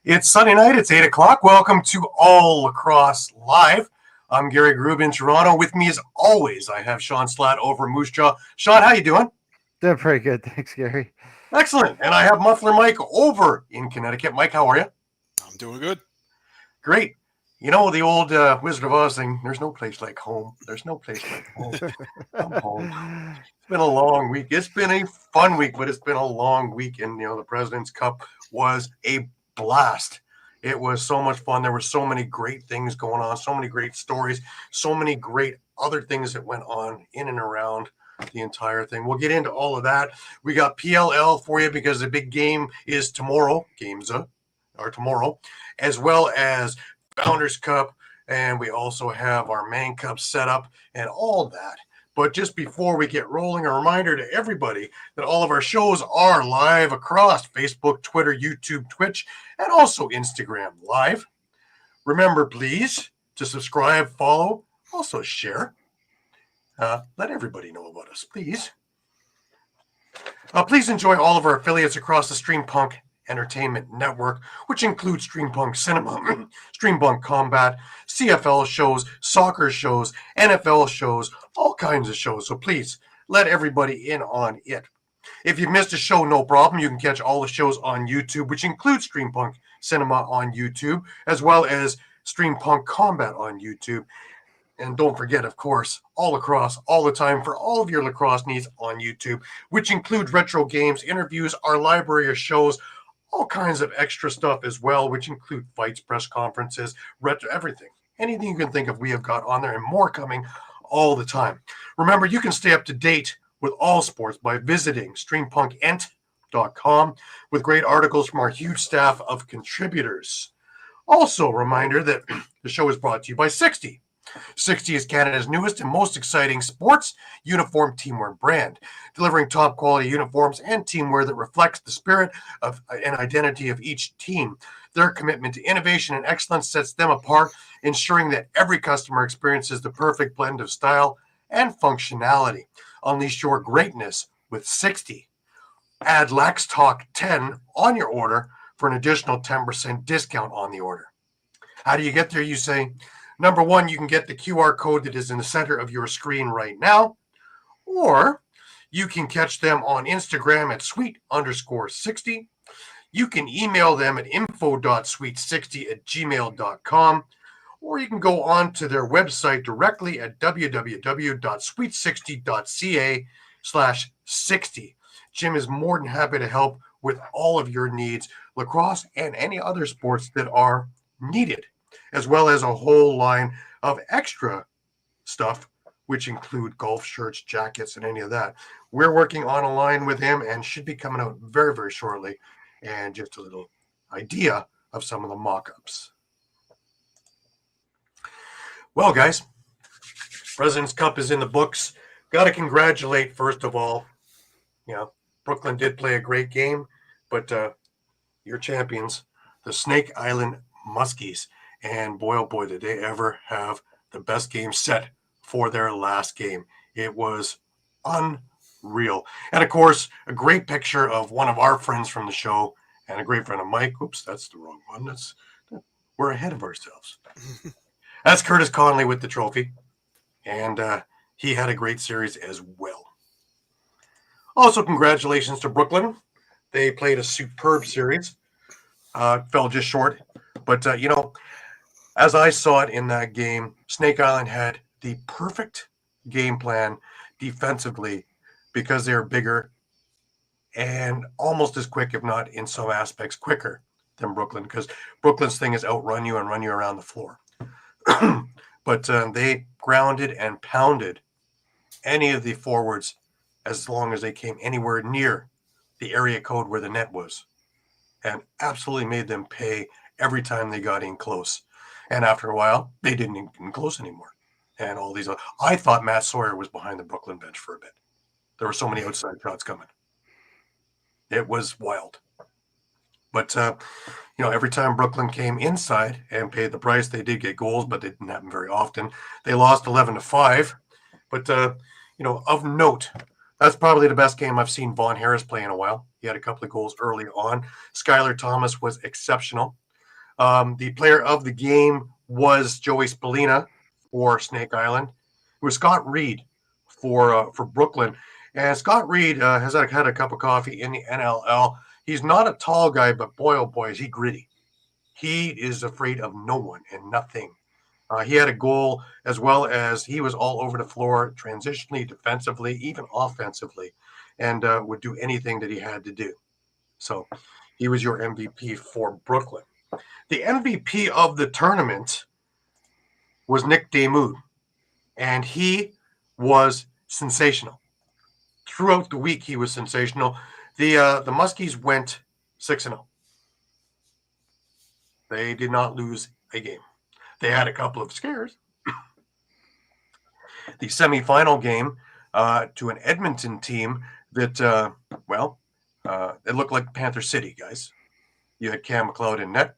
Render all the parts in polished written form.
It's Sunday night. It's 8 o'clock. Welcome to All Lacrosse Live. I'm Gary Groob in Toronto. With me, as always, I have Shawn Slaght over Moose Jaw. Shawn, how you doing? Doing pretty good. Thanks, Gary. Excellent. And I have Muffler Mike over in Connecticut. Mike, how are you? I'm doing good. Great. You know the old Wizard of Oz thing, there's no place like home. There's no place like home. I'm home. It's been a long week. It's been a fun week, but it's been a long week. And, the President's Cup was a blast. It was so much fun. There were so many great things going on, so many great stories, so many great other things that went on in and around the entire thing. We'll get into all of that. We got PLL for you because the big game is tomorrow. Games are tomorrow, as well as Founders Cup, and we also have our main cup set up and all that. But just before we get rolling, a reminder to everybody that all of our shows are live across Facebook, Twitter, YouTube, Twitch, and also Instagram Live. Remember, please, to subscribe, follow, also share. Let everybody know about us, please. Please enjoy all of our affiliates across the Streampunk Entertainment Network, which includes Streampunk Cinema, Streampunk Combat, CFL shows, soccer shows, NFL shows, all kinds of shows. So please let everybody in on it. If you've missed a show, no problem. You can catch all the shows on YouTube, which includes Streampunk Cinema on YouTube, as well as Streampunk Combat on YouTube. And don't forget, of course, all lacrosse, all the time for all of your lacrosse needs on YouTube, which includes retro games, interviews, our library of shows, all kinds of extra stuff as well, which include fights, press conferences, retro, everything. Anything you can think of, we have got on there and more coming all the time. Remember, you can stay up to date with all sports by visiting streampunkentertainment.com with great articles from our huge staff of contributors. Also, a reminder that the show is brought to you by 60. 60 is Canada's newest and most exciting sports uniform teamwear brand, delivering top quality uniforms and teamwear that reflects the spirit of and identity of each team. Their commitment to innovation and excellence sets them apart, ensuring that every customer experiences the perfect blend of style and functionality. Unleash your greatness with 60. Add Lax Talk 10 on your order for an additional 10% discount on the order. How do you get there, you say? Number one, you can get the QR code that is in the center of your screen right now, or you can catch them on Instagram at sweet_60. You can email them at info.sweet60@gmail.com, or you can go on to their website directly at www.sweet60.ca/60. Jim is more than happy to help with all of your needs, lacrosse and any other sports that are needed, as well as a whole line of extra stuff, which include golf shirts, jackets, and any of that. We're working on a line with him and should be coming out very, very shortly. And just a little idea of some of the mock-ups. Well, guys, President's Cup is in the books. Got to congratulate, first of all, Brooklyn did play a great game, but your champions, the Snake Island Muskies. And boy, oh boy, did they ever have the best game set for their last game. It was unreal. And of course, a great picture of one of our friends from the show and a great friend of Mike. Oops, that's the wrong one. We're ahead of ourselves. That's Curtis Conley with the trophy. And he had a great series as well. Also, congratulations to Brooklyn. They played a superb series. Fell just short. But, as I saw it in that game, Snake Island had the perfect game plan defensively because they're bigger and almost as quick, if not in some aspects quicker than Brooklyn, because Brooklyn's thing is outrun you and run you around the floor. But they grounded and pounded any of the forwards as long as they came anywhere near the area code where the net was, and absolutely made them pay every time they got in close. And after a while, they didn't even get close anymore. And all these, I thought Matt Sawyer was behind the Brooklyn bench for a bit. There were so many outside shots coming. It was wild. But, every time Brooklyn came inside and paid the price, they did get goals, but it didn't happen very often. They lost 11-5. But, of note, that's probably the best game I've seen Vaughn Harris play in a while. He had a couple of goals early on. Skylar Thomas was exceptional. The player of the game was Joey Spallina for Snake Island. It was Scott Reed for Brooklyn. And Scott Reed has had a cup of coffee in the NLL. He's not a tall guy, but boy, oh boy, is he gritty. He is afraid of no one and nothing. He had a goal as well as he was all over the floor, transitionally, defensively, even offensively, and would do anything that he had to do. So he was your MVP for Brooklyn. The MVP of the tournament was Nick Demuth, and he was sensational. Throughout the week, he was sensational. The Muskies went 6-0. They did not lose a game. They had a couple of scares. The semifinal game to an Edmonton team that, it looked like Panther City, guys. You had Cam McLeod in net.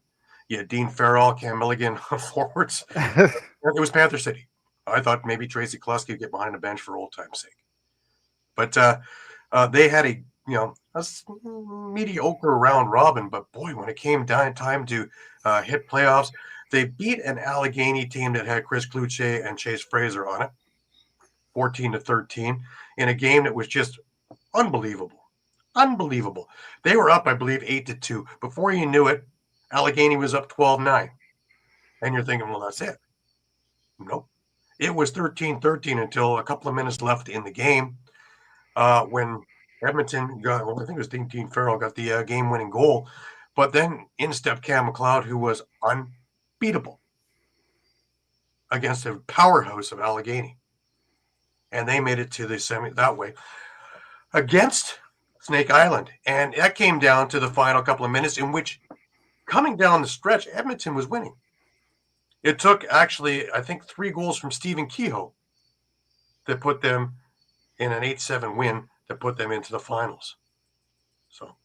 You had Dean Farrell, Cam Milligan forwards. It was Panther City. I thought maybe Tracy Kluski would get behind the bench for old time's sake. But they had a mediocre round robin. But boy, when it came down time to hit playoffs, they beat an Allegheny team that had Chris Cloutier and Chase Fraser on it, 14-13, in a game that was just unbelievable. Unbelievable. They were up, I believe, 8-2. Before you knew it, Allegheny was up 12-9. And you're thinking, well, that's it. Nope. It was 13-13 until a couple of minutes left in the game when Edmonton got, I think it was Dean Farrell got the game-winning goal. But then in stepped Cam McLeod, who was unbeatable against a powerhouse of Allegheny. And they made it to the semi that way against Snake Island. And that came down to the final couple of minutes in which, coming down the stretch, Edmonton was winning. It took actually, I think, 3 goals from Stephen Kehoe that put them in an 8-7 win that put them into the finals. So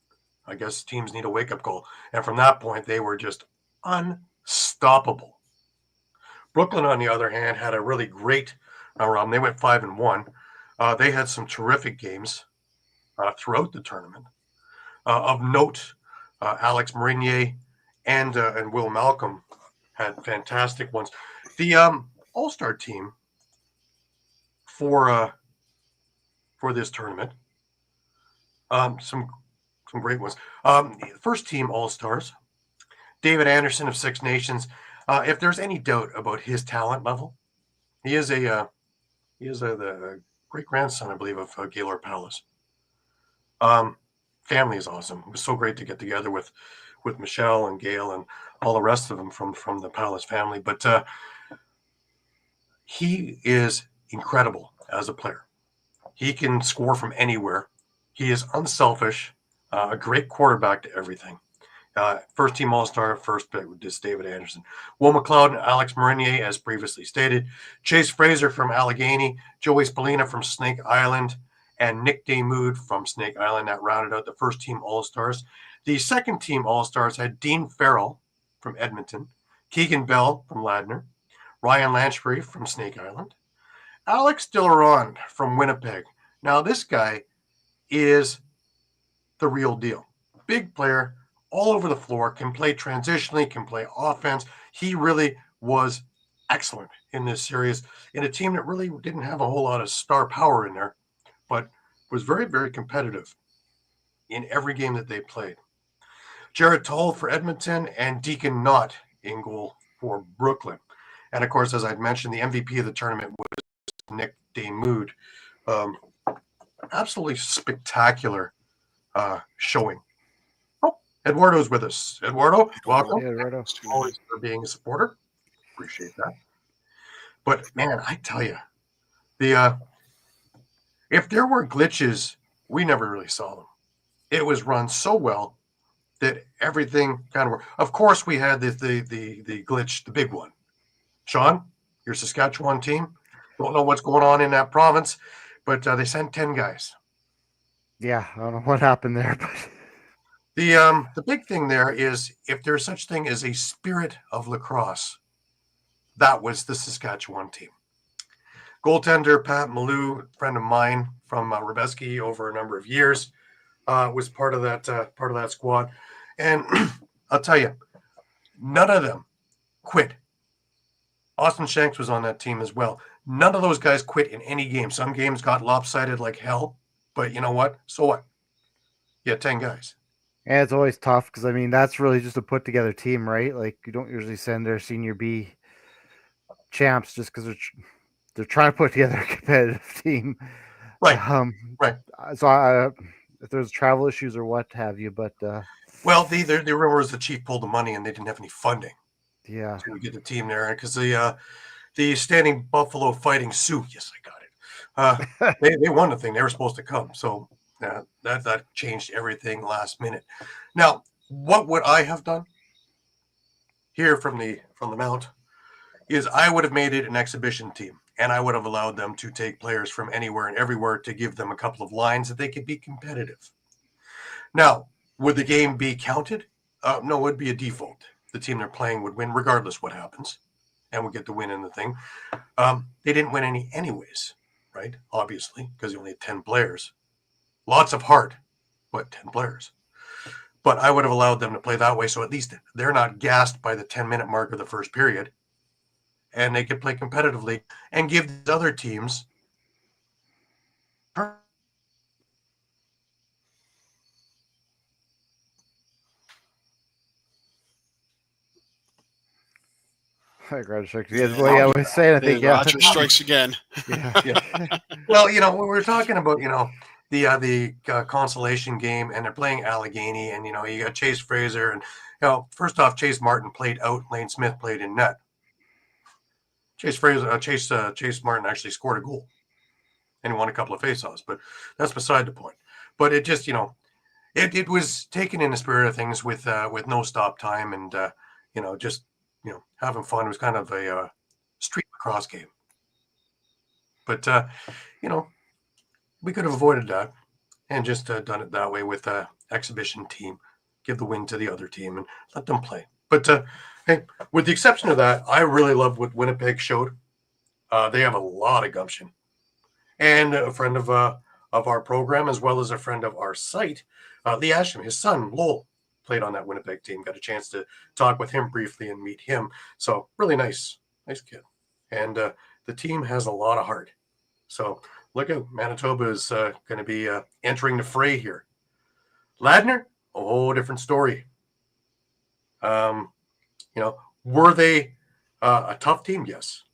I guess teams need a wake-up call. And from that point, they were just unstoppable. Brooklyn, on the other hand, had a really great run. They went 5-1. They had some terrific games throughout the tournament. Of note, Alex Marinier and Will Malcolm had fantastic ones. The All-Star team for this tournament, some great ones. First team All-Stars, David Anderson of Six Nations. If there's any doubt about his talent level, he is the great grandson, I believe, of Gaylord Palace. Family is awesome. It was so great to get together with Michelle and Gail and all the rest of them from the Palace family. But he is incredible as a player. He can score from anywhere. He is unselfish, a great quarterback to everything. First team All-Star, first pick with David Anderson. Will McLeod and Alex Marinier, as previously stated. Chase Fraser from Allegheny, Joey Spallina from Snake Island, and Nick Demuth from Snake Island. That rounded out the first team All-Stars. The second team All-Stars had Dean Farrell from Edmonton, Keegan Bell from Ladner, Ryan Lanchbury from Snake Island, Alex Dilleron from Winnipeg. Now, this guy is the real deal. Big player, all over the floor, can play transitionally, can play offense. He really was excellent in this series in a team that really didn't have a whole lot of star power in there, but was very, very competitive in every game that they played. Jared Toll for Edmonton and Deacon Knott in goal for Brooklyn. And, of course, as I'd mentioned, the MVP of the tournament was Nick Demuth. Absolutely spectacular showing. Oh, Eduardo's with us. Eduardo, welcome. Yeah, Eduardo. Always for being a supporter. Appreciate that. But, man, I tell you, if there were glitches, we never really saw them. It was run so well that everything kind of worked. Of course, we had the glitch, the big one. Shawn, your Saskatchewan team, don't know what's going on in that province, but they sent 10 guys. Yeah, I don't know what happened there, but the big thing there is if there's such thing as a spirit of lacrosse, that was the Saskatchewan team. Goaltender Pat Malou, friend of mine from Rebeski over a number of years, was part of that squad. And I'll tell you, None of them quit. Austin Shanks was on that team as well. None of those guys quit in any game. Some games got lopsided like hell, but you know what? So what? You had 10 guys. And it's always tough because, I mean, that's really just a put together team, right? Like, you don't usually send their senior B champs just because they're trying to put together a competitive team. Right. Right. So if there's travel issues or what have you, but well, the rumor was the chief pulled the money and they didn't have any funding. Yeah. To get the team there because the Standing Buffalo Fighting Sioux, yes, I got it. They won the thing. They were supposed to come, so that changed everything last minute. Now, what would I have done here from the mount is I would have made it an exhibition team, and I would have allowed them to take players from anywhere and everywhere to give them a couple of lines that they could be competitive. Now, would the game be counted? No, it would be a default. The team they're playing would win regardless what happens, and would get the win in the thing. They didn't win any anyways, right? Obviously, because you only had 10 players. Lots of heart, but 10 players. But I would have allowed them to play that way, so at least they're not gassed by the 10-minute mark of the first period, and they could play competitively and give these other teams I was saying, I think, Roger strikes again. Yeah. Well, when we're talking about, the consolation game, and they're playing Allegheny, and you got Chase Fraser, and first off, Chase Martin played out, Lane Smith played in net. Chase Martin actually scored a goal, and he won a couple of faceoffs, but that's beside the point. But it just, it was taken in the spirit of things with no stop time, and just having fun. It was kind of a street lacrosse game. But, we could have avoided that and just done it that way with an exhibition team, give the win to the other team and let them play. But, hey, with the exception of that, I really love what Winnipeg showed. They have a lot of gumption. And a friend of our program, as well as a friend of our site, Lee Asham, his son, Lowell, played on that Winnipeg team. Got a chance to talk with him briefly and meet him. So really nice kid. And the team has a lot of heart. So look out, Manitoba is going to be entering the fray here. Ladner, a whole different story. Were they a tough team? Yes.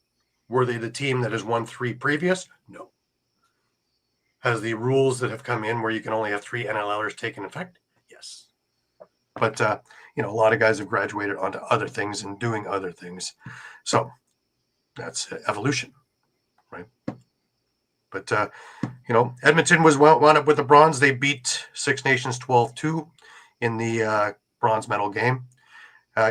Were they the team that has won 3 previous? No. Has the rules that have come in where you can only have 3 NLLers taken effect? Yes. But, a lot of guys have graduated onto other things and doing other things. So that's evolution, right? But, Edmonton was wound up with the bronze. They beat Six Nations 12-2 in the bronze medal game.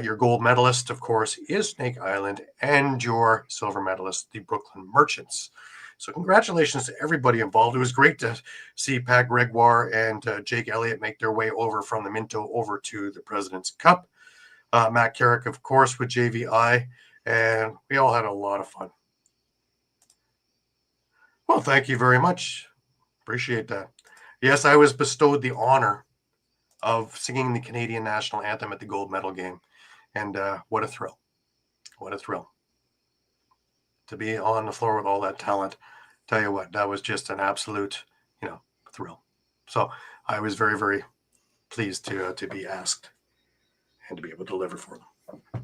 Your gold medalist, of course, is Snake Island, and your silver medalist, the Brooklyn Merchants. So congratulations to everybody involved. It was great to see Pat Gregoire and Jake Elliott make their way over from the Minto over to the President's Cup. Matt Carrick, of course, with JVI, and we all had a lot of fun. Well, thank you very much. Appreciate that. Yes, I was bestowed the honor of singing the Canadian national anthem at the gold medal game. And what a thrill. What a thrill. To be on the floor with all that talent. Tell you what, that was just an absolute, thrill. So I was very, very pleased to be asked and to be able to deliver for them.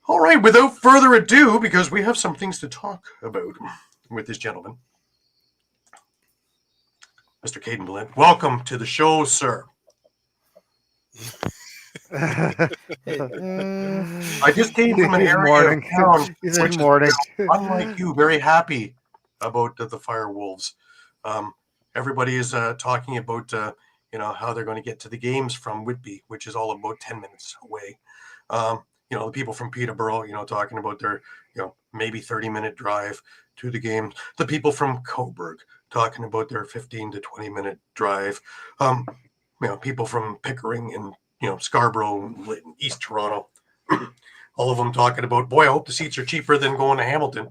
All right, without further ado, because we have some things to talk about with this gentleman, Mr. Caden Balint, welcome to the show, sir. I just came from an area of town, which is, unlike you, very happy about the Firewolves. Everybody is talking about how they're going to get to the games from Whitby, which is all about 10 minutes away. The people from Peterborough, talking about their maybe 30-minute drive to the game. The people from Coburg talking about their 15 to 20-minute drive. People from Pickering and Scarborough, East Toronto, all of them talking about, boy, I hope the seats are cheaper than going to Hamilton.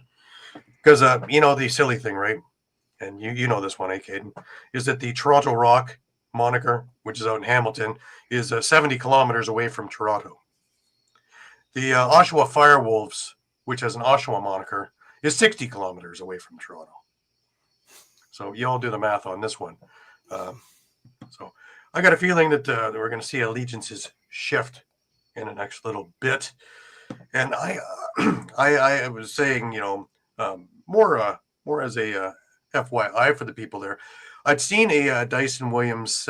Because, the silly thing, right? And you know this one, Caden, is that the Toronto Rock moniker, which is out in Hamilton, is 70 kilometers away from Toronto. The Oshawa Firewolves, which has an Oshawa moniker, is 60 kilometers away from Toronto. So you all do the math on this one. So I got a feeling that we're going to see allegiances shift in the next little bit. And I was saying, more as a FYI for the people there. I'd seen a Dyson Williams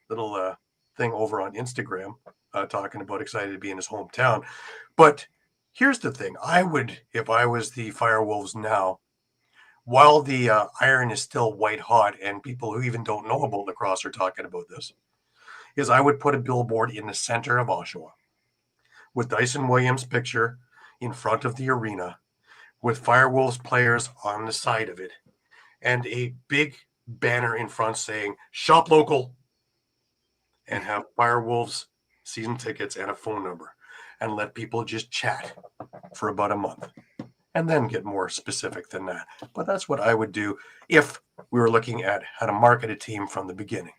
little thing over on Instagram talking about excited to be in his hometown. But here's the thing. I would, if I was the Firewolves now, while the iron is still white hot and people who even don't know about lacrosse are talking about this, is I would put a billboard in the center of Oshawa with Dyson Williams' picture in front of the arena with Firewolves players on the side of it and a big banner in front saying shop local and have Firewolves season tickets and a phone number and let people just chat for about a month and then get more specific than that. But that's what I would do if we were looking at how to market a team from the beginning.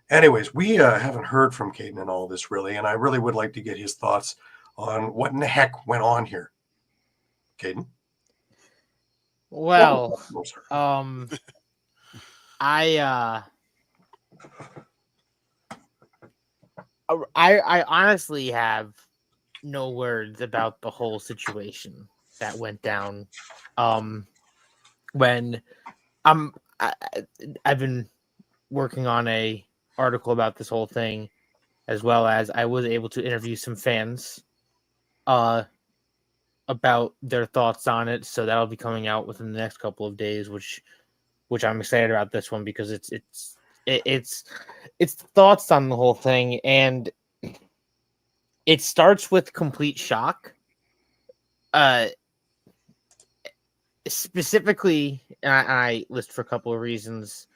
Anyways, we haven't heard from Caden and all this really, and I really would like to get his thoughts on what in the heck went on here. Caden? Well, Oh, sorry. I honestly have no words about the whole situation that went down. When I've been working on a article about this whole thing, as well as I was able to interview some fans about their thoughts on it. So that'll be coming out within the next couple of days, which I'm excited about this one because it's thoughts on the whole thing, and it starts with complete shock. Specifically, and I list for a couple of reasons.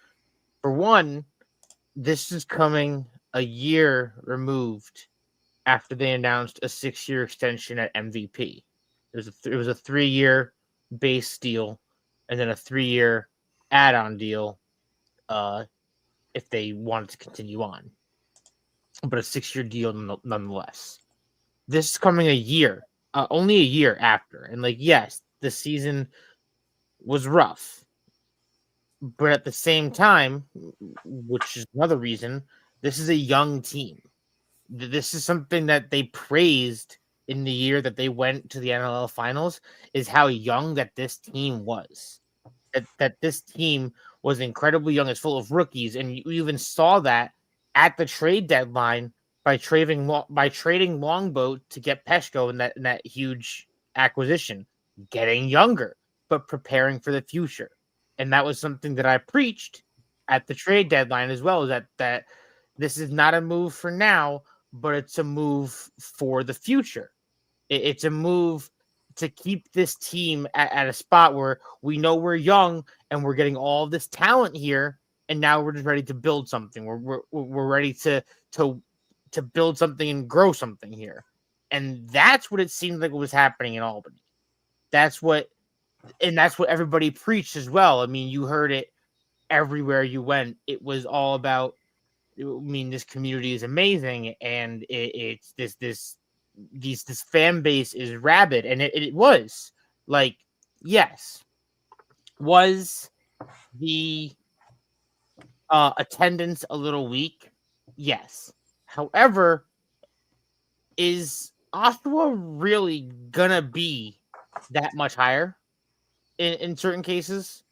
For one, this is coming a year removed after they announced a 6-year extension at MVP. It was a 3-year base deal and then a 3-year add-on deal if they wanted to continue on. But a 6-year deal nonetheless. This is coming only a year after. And yes, the season was rough. But at the same time, which is another reason, this is a young team. This is something that they praised in the year that they went to the NLL finals, is how young that this team was. That this team was incredibly young. It's full of rookies. And you even saw that at the trade deadline by trading Longboat to get Peshko in that huge acquisition. Getting younger, but preparing for the future. And that was something that I preached at the trade deadline as well, is that this is not a move for now, but it's a move for the future. It's a move to keep this team at a spot where we know we're young and we're getting all this talent here, and now we're just ready to build something. We're ready to build something and grow something here. And that's what it seemed like was happening in Albany. That's what everybody preached as well. I mean, you heard it everywhere you went. It was all about, this community is amazing, and it's this fan base is rabid, and it was yes. Was the attendance a little weak? Yes. However, is Oshawa really gonna be that much higher in certain cases?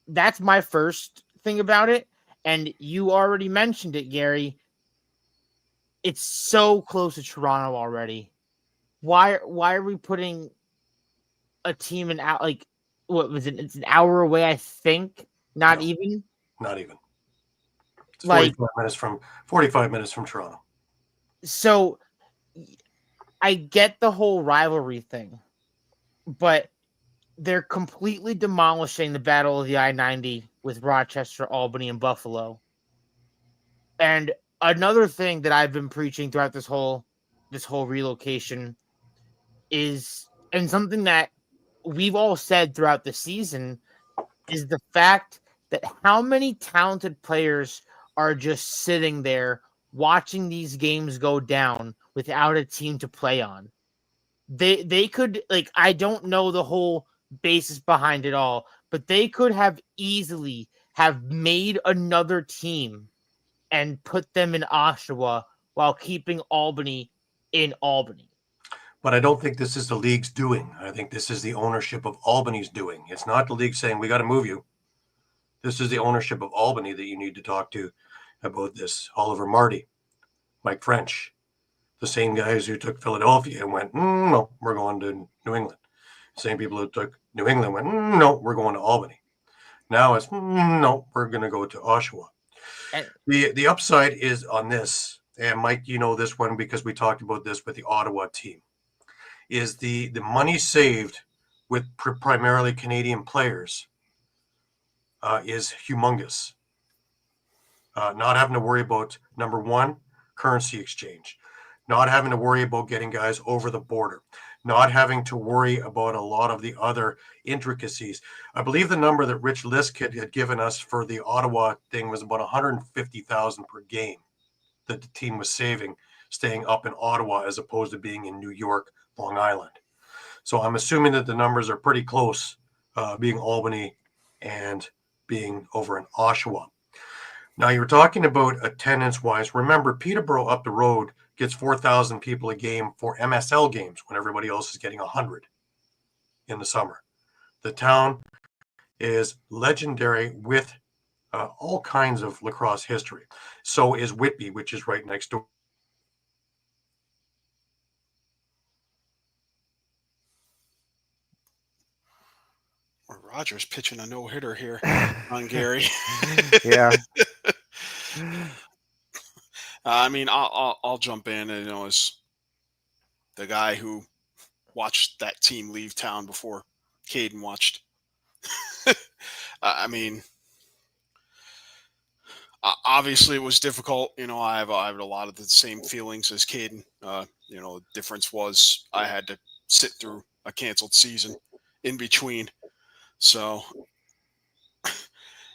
That's my first thing about it. And you already mentioned it, Gary. It's so close to Toronto already. Why are we putting a team what was it? It's an hour away, I think. Not even. It's 45 minutes from Toronto. So I get the whole rivalry thing, but they're completely demolishing the Battle of the I-90 with Rochester, Albany, and Buffalo. And another thing that I've been preaching throughout this whole relocation is, and something that we've all said throughout the season, is the fact that how many talented players are just sitting there watching these games go down without a team to play on. They could, like, I don't know the whole basis behind it all, but they could have easily have made another team and put them in Oshawa while keeping Albany in Albany. But I don't think this is the league's doing. I think this is the ownership of Albany's doing. It's not the league saying, we got to move you. This is the ownership of Albany that you need to talk to about this. Oliver Marty, Mike French, the same guys who took Philadelphia and went, no, we're going to New England. Same people who took New England went, no, we're going to Albany. Now it's, no, we're going to go to Oshawa. And The upside is on this, and Mike, you know this one because we talked about this with the Ottawa team, is the money saved with primarily Canadian players is humongous. Not having to worry about, number one, currency exchange, not having to worry about getting guys over the border, not having to worry about a lot of the other intricacies. I believe the number that Rich Lisk had given us for the Ottawa thing was about $150,000 per game that the team was saving staying up in Ottawa as opposed to being in New York, Long Island. So I'm assuming that the numbers are pretty close, being Albany and being over in Oshawa. Now, you're talking about attendance-wise. Remember, Peterborough up the road gets 4,000 people a game for MSL games when everybody else is getting 100 in the summer. The town is legendary with all kinds of lacrosse history. So is Whitby, which is right next door. Rogers pitching a no-hitter here on Gary. Yeah. I mean, I'll jump in, and as the guy who watched that team leave town before Caden watched. I mean, obviously it was difficult. I have a lot of the same feelings as Caden. The difference was I had to sit through a canceled season in between. So,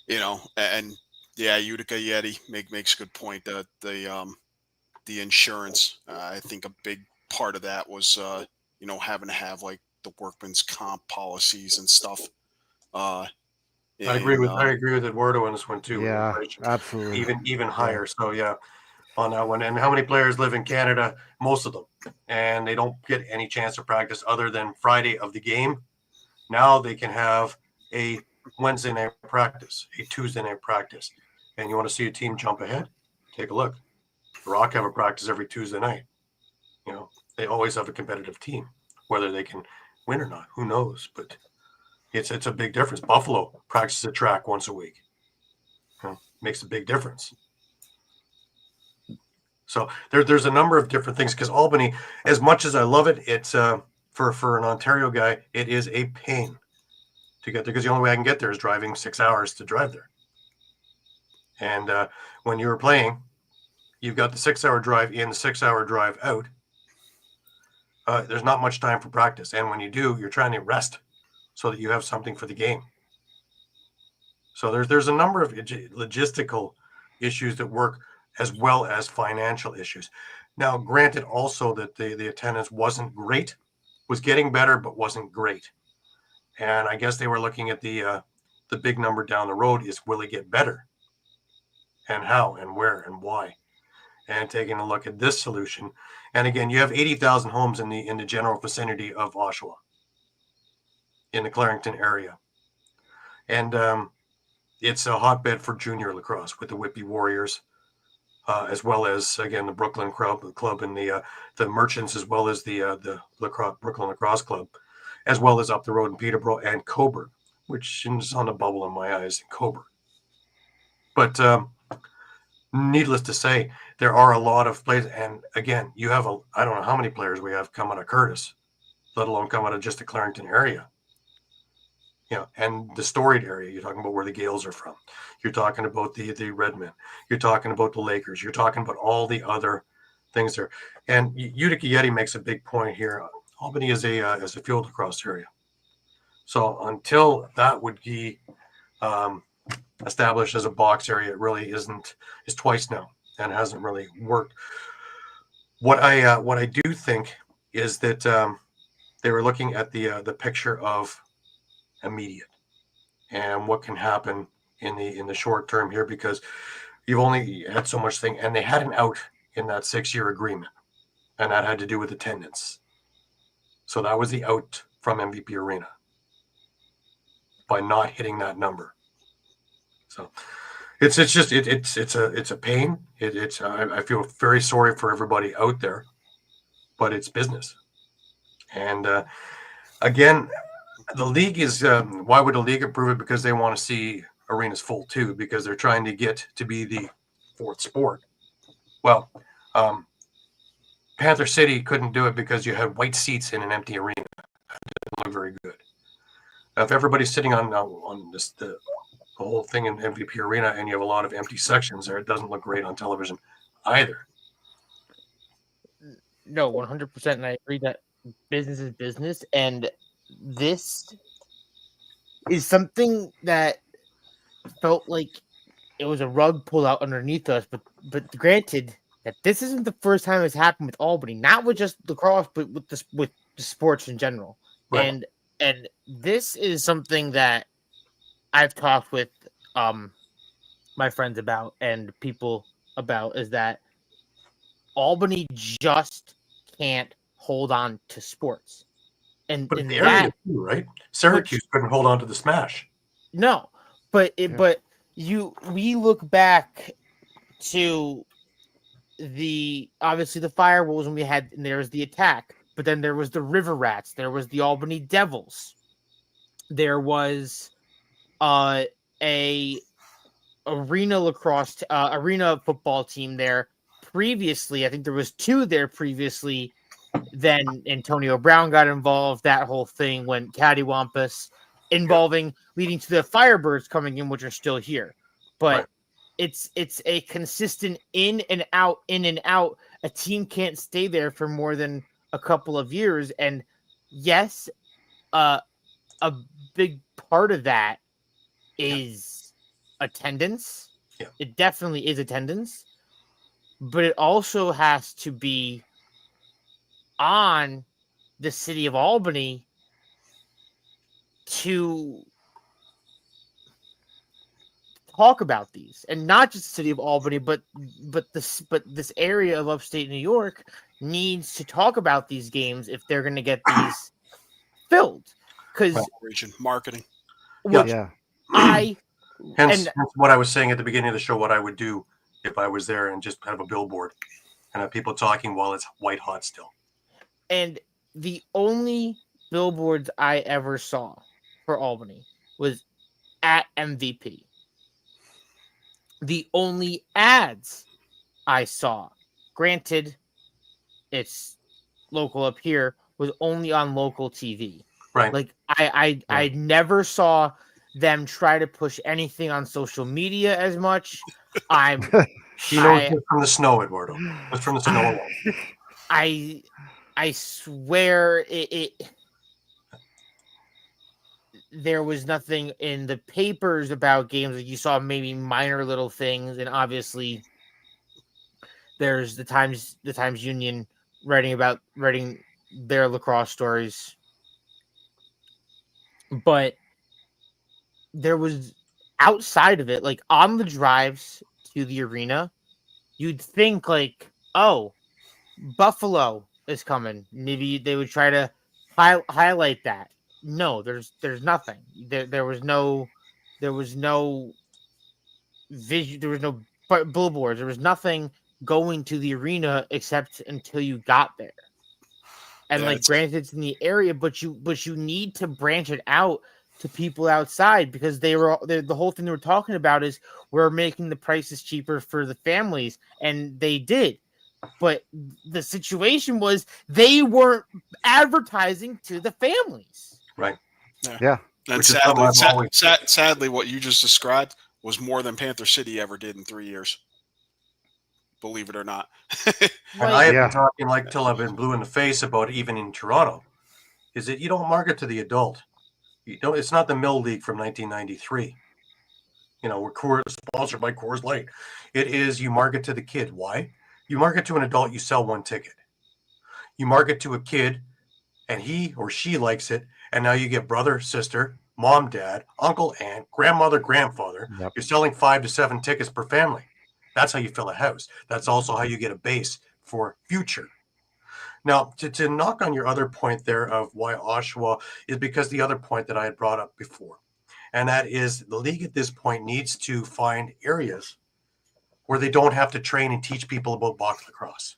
and yeah, Utica Yeti makes a good point that the insurance, I think a big part of that was, having to have like the workman's comp policies and stuff. I agree with Eduardo on this one too. Yeah, absolutely. Even higher. So yeah, on that one. And how many players live in Canada? Most of them, and they don't get any chance to practice other than Friday of the game. Now they can have a Wednesday night practice, a Tuesday night practice, and you want to see a team jump ahead? Take a look. The Rock have a practice every Tuesday night. They always have a competitive team. Whether they can win or not, who knows? But it's a big difference. Buffalo practices a track once a week. Makes a big difference. So there's a number of different things because Albany, as much as I love it, it's for an Ontario guy, it is a pain to get there because the only way I can get there is driving 6 hours to drive there. And when you were playing, you've got the 6 hour drive in, the 6 hour drive out. There's not much time for practice. And when you do, you're trying to rest so that you have something for the game. So there's a number of logistical issues that work as well as financial issues. Now, granted also that the attendance wasn't great, was getting better, but wasn't great. And I guess they were looking at the big number down the road is, will it get better? And how and where and why? And taking a look at this solution. And again, you have 80,000 homes in the general vicinity of Oshawa, in the Clarington area. And it's a hotbed for junior lacrosse with the Whitby Warriors, as well as, again, the Brooklyn Club and the Merchants, as well as the Brooklyn Lacrosse Club, as well as up the road in Peterborough and Coburg, which is on the bubble in my eyes in Coburg. But needless to say, there are a lot of players. And again, you have I don't know how many players we have come out of Curtis, let alone come out of just the Clarington area. And the storied area. You're talking about where the Gales are from. You're talking about the Redmen. You're talking about the Lakers. You're talking about all the other things there. And Utica Yeti makes a big point here. Albany is a field lacrosse area. So until that would be established as a box area, it really isn't. It's twice now and hasn't really worked. What I do think is that they were looking at the picture of immediate and what can happen in the short term here, because you've only had so much thing, and they had an out in that 6-year agreement, and that had to do with attendance. So that was the out from MVP Arena by not hitting that number. So it's a pain. I feel very sorry for everybody out there, but it's business. And again, the league is why would the league approve it? Because they want to see arenas full too, because they're trying to get to be the fourth sport. Well, Panther City couldn't do it because you had white seats in an empty arena. It didn't look very good. If everybody's sitting on this the whole thing in MVP Arena and you have a lot of empty sections there, it doesn't look great on television either. No, 100%, and I agree that business is business, and this is something that felt like it was a rug pulled out underneath us. But granted, that this isn't the first time it's happened with Albany, not with just lacrosse, but with the sports in general. Right. And this is something that I've talked with my friends about and people about, is that Albany just can't hold on to sports. And But in the area that, too, right? Syracuse couldn't hold on to the smash. no, but we look back to obviously the Firewolves, when we had, and there was the Attack, but then there was the River Rats, there was the Albany Devils, there was a arena football team there previously. I think there was 2 there previously. Then Antonio Brown got involved. That whole thing went cattywampus, leading to the Firebirds coming in, which are still here. But Right. it's a consistent in and out. A team can't stay there for more than a couple of years. And yes, a big part of that is attendance. Yeah. It definitely is attendance, but it also has to be on the city of Albany to talk about these, and not just the city of Albany, but this area of upstate New York needs to talk about these games if they're going to get these filled. Because Region marketing. Yeah. Hence what I was saying at the beginning of the show, what I would do if I was there, and just have a billboard and have people talking while it's white hot still. And the only billboards I ever saw for Albany was at MVP. The only ads I saw, granted, it's local up here, was only on local TV. Right. Like I never saw them try to push anything on social media as much. Just from the snow, Eduardo. Just from the snow alone. I swear there was nothing in the papers about games. Like, you saw maybe minor little things, and obviously there's the Times Union writing their lacrosse stories. But there was, outside of it, like on the drives to the arena, you'd think like, oh, Buffalo is coming. Maybe they would try to highlight that. No, there's nothing. There was no vision. There was no billboards. There was nothing going to the arena except until you got there. And granted, it's in the area, but you need to branch it out to people outside, because the whole thing they were talking about is we're making the prices cheaper for the families, and they did. But the situation was they weren't advertising to the families. Right. Yeah. And sadly, what you just described was more than Panther City ever did in 3 years. Believe it or not. And I have been talking till I've been blue in the face about it, even in Toronto, is that you don't market to the adult. It's not the Mill League from 1993. We're sponsored by Coors Light. It is, you market to the kid. Why? You market to an adult, you sell one ticket. You market to a kid, and he or she likes it, and now you get brother, sister, mom, dad, uncle, aunt, grandmother, grandfather. Yep. You're selling 5 to 7 tickets per family. That's how you fill a house. That's also how you get a base for future. Now, to knock on your other point there of why Oshawa is because the other point that I had brought up before, and that is the league at this point needs to find areas where they don't have to train and teach people about box lacrosse.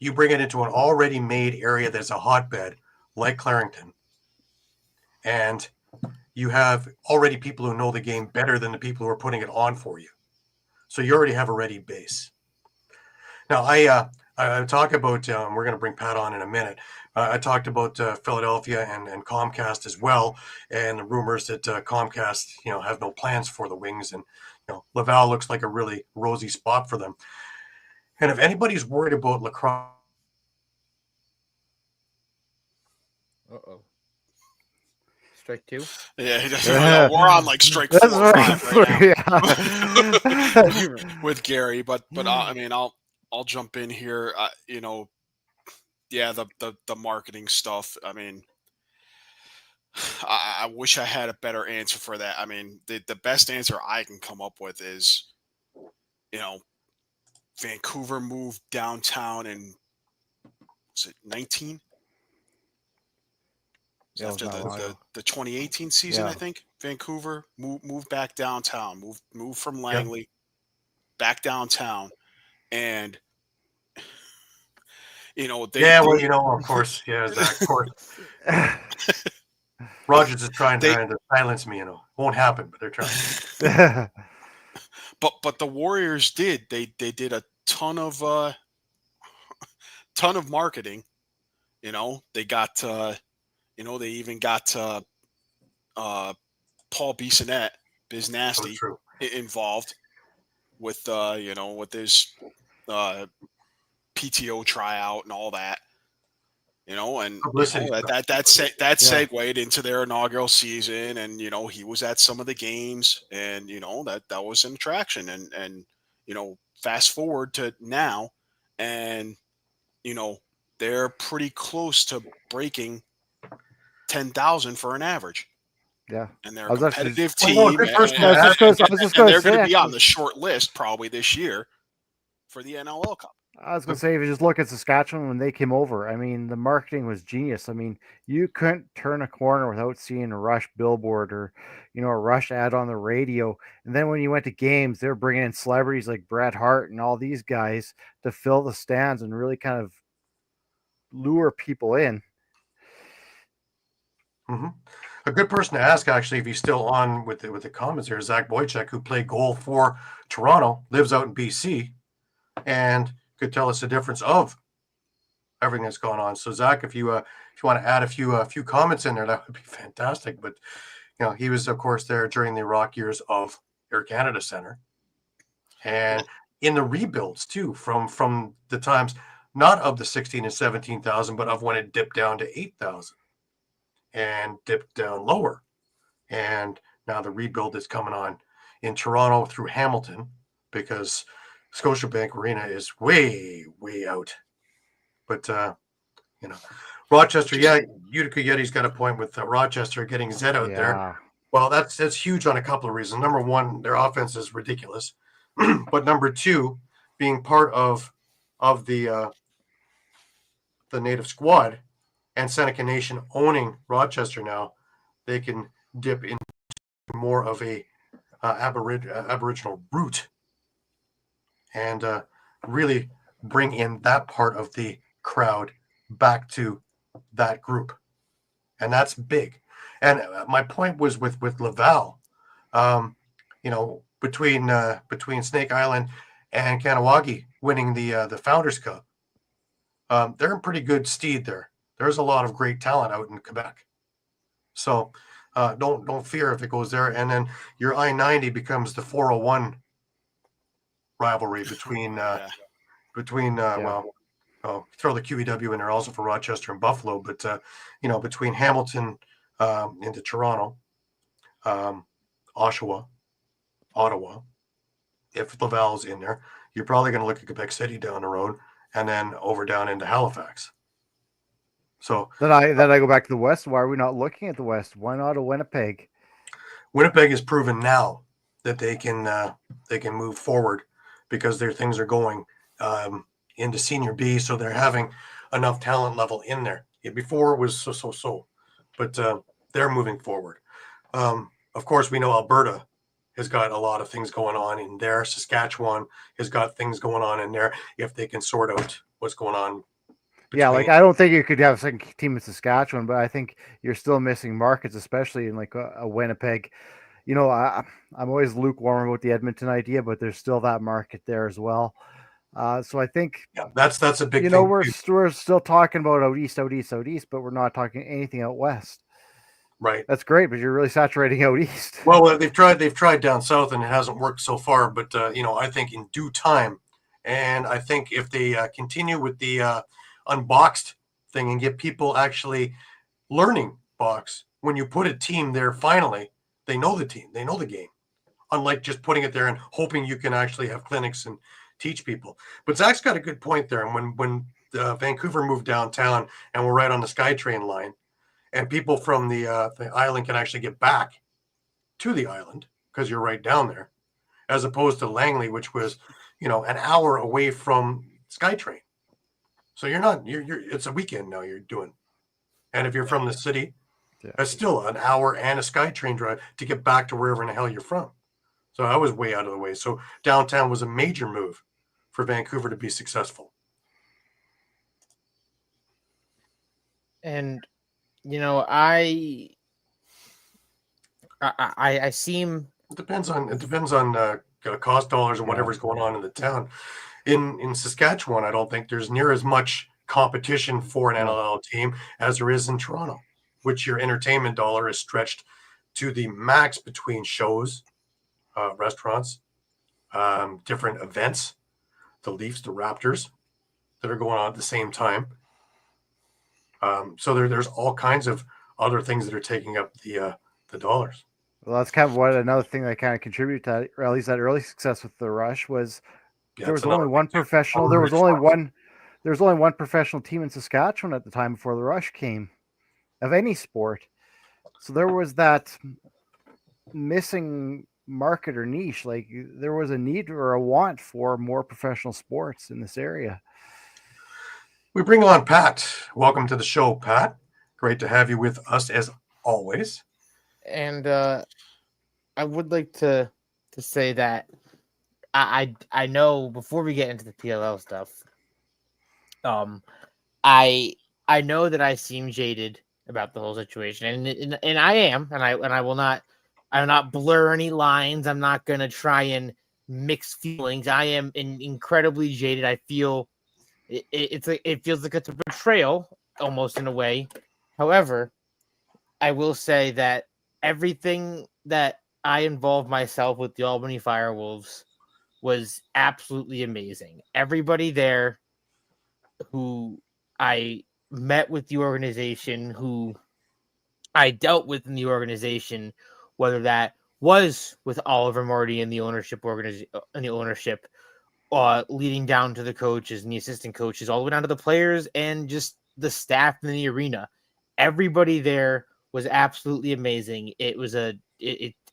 You bring it into an already made area that's a hotbed like Clarington, and you have already people who know the game better than the people who are putting it on for you. So you already have a ready base. Now, I talk about, we're going to bring Pat on in a minute. I talked about Philadelphia and Comcast as well, and the rumors that Comcast, have no plans for the Wings, and Laval looks like a really rosy spot for them. And if anybody's worried about lacrosse, Strike 2. Yeah, we're on like strike 4 or 5 right now with Gary. But I mean, I'll jump in here. The marketing stuff. I mean, I wish I had a better answer for that. I mean, the best answer I can come up with is, Vancouver moved downtown in, was it 19? After the 2018 season, I think Vancouver moved back downtown, moved from Langley back downtown, and of course, Zach, of course. Rogers is trying to silence me. Won't happen, but they're trying. But the Warriors did. They did a ton of marketing. They got. They even got Paul Bissonnette, Biz Nasty, involved with with his PTO tryout and all that. That segued into their inaugural season, and he was at some of the games, and that was an attraction, and fast forward to now, and they're pretty close to breaking 10,000 for an average. Yeah, and they're a competitive team. I was just going to they're say, going to be on the short list probably this year for the NLL Cup. I was going to say, if you just look at Saskatchewan when they came over, I mean, the marketing was genius. I mean, you couldn't turn a corner without seeing a Rush billboard or, a Rush ad on the radio. And then when you went to games, they were bringing in celebrities like Bret Hart and all these guys to fill the stands and really kind of lure people in. Mm-hmm. A good person to ask, actually, if he's still on with the comments here, is Zach Boychuk, who played goal for Toronto, lives out in BC, and could tell us the difference of everything that's going on. So, Zach, if you want to add a few comments in there, that would be fantastic. But he was, of course, there during the rock years of Air Canada Centre, and in the rebuilds too, from the times not of the 16 and 17,000, but of when it dipped down to 8,000. And dipped down lower. And now the rebuild is coming on in Toronto through Hamilton, because Scotiabank Arena is way, way out. But, Rochester, Utica Yeti's got a point with Rochester getting Zed out there. Well, that's huge on a couple of reasons. Number one, their offense is ridiculous. But number two, being part of the native squad, and Seneca Nation owning Rochester now, they can dip into more of a Aboriginal root and really bring in that part of the crowd back to that group. And that's big. And my point was with Laval, between Snake Island and Kanawagi winning the Founders Cup, they're in pretty good stead there. There's a lot of great talent out in Quebec. So don't fear if it goes there. And then your I-90 becomes the 401 rivalry between throw the QEW in there also for Rochester and Buffalo, but between Hamilton into Toronto, Oshawa, Ottawa, if Laval's in there, you're probably going to look at Quebec City down the road and then over down into Halifax. So Then I go back to the West. Why are we not looking at the West? Why not a Winnipeg? Winnipeg has proven now that they can move forward because their things are going into Senior B, so they're having enough talent level in there. Before it was so, but they're moving forward. Of course, we know Alberta has got a lot of things going on in there. Saskatchewan has got things going on in there if they can sort out what's going on. Yeah, like I don't think you could have a second team in Saskatchewan, but I think you're still missing markets, especially in like a Winnipeg. You know, I'm always lukewarm about the Edmonton idea, but there's still that market there as well. So I think that's a big thing. You know, we're still talking about out east, but we're not talking anything out west. Right. That's great, but you're really saturating out east. Well, they've tried down south, and it hasn't worked so far. But I think in due time, and I think if they continue with the unboxed thing and get people actually learning box, when you put a team there, finally they know the team, they know the game. Unlike just putting it there and hoping you can actually have clinics and teach people. But Zach's got a good point there. And when Vancouver moved downtown and we're right on the SkyTrain line, and people from the island can actually get back to the island because you're right down there, as opposed to Langley, which was, an hour away from SkyTrain. So it's a weekend now you're doing. And if you're from the city, it's still an hour and a SkyTrain drive to get back to wherever in the hell you're from. So I was way out of the way. So downtown was a major move for Vancouver to be successful. And I seem. It depends on cost dollars and whatever's going on in the town. In Saskatchewan, I don't think there's near as much competition for an NLL team as there is in Toronto, which your entertainment dollar is stretched to the max between shows, restaurants, different events, the Leafs, the Raptors that are going on at the same time. So there's all kinds of other things that are taking up the dollars. Well, that's kind of another thing that kind of contributed to that, or at least that early success with the Rush was there was only one professional. There was only one professional team in Saskatchewan at the time before the Rush came, of any sport. So there was that missing market or niche. Like there was a need or a want for more professional sports in this area. We bring on Pat. Welcome to the show, Pat. Great to have you with us as always. And I would like to say that I know before we get into the PLL stuff, I know that I seem jaded about the whole situation, and I am, and I will not blur any lines. I'm not gonna try and mix feelings. I am incredibly jaded. I feel it feels like it's a betrayal almost in a way. However, I will say that everything that I involved myself with the Albany Firewolves was absolutely amazing. Everybody there who I met with the organization, who I dealt with in the organization, whether that was with Oliver Marty in the ownership leading down to the coaches and the assistant coaches, all the way down to the players and just the staff in the arena. Everybody there was absolutely amazing. It was it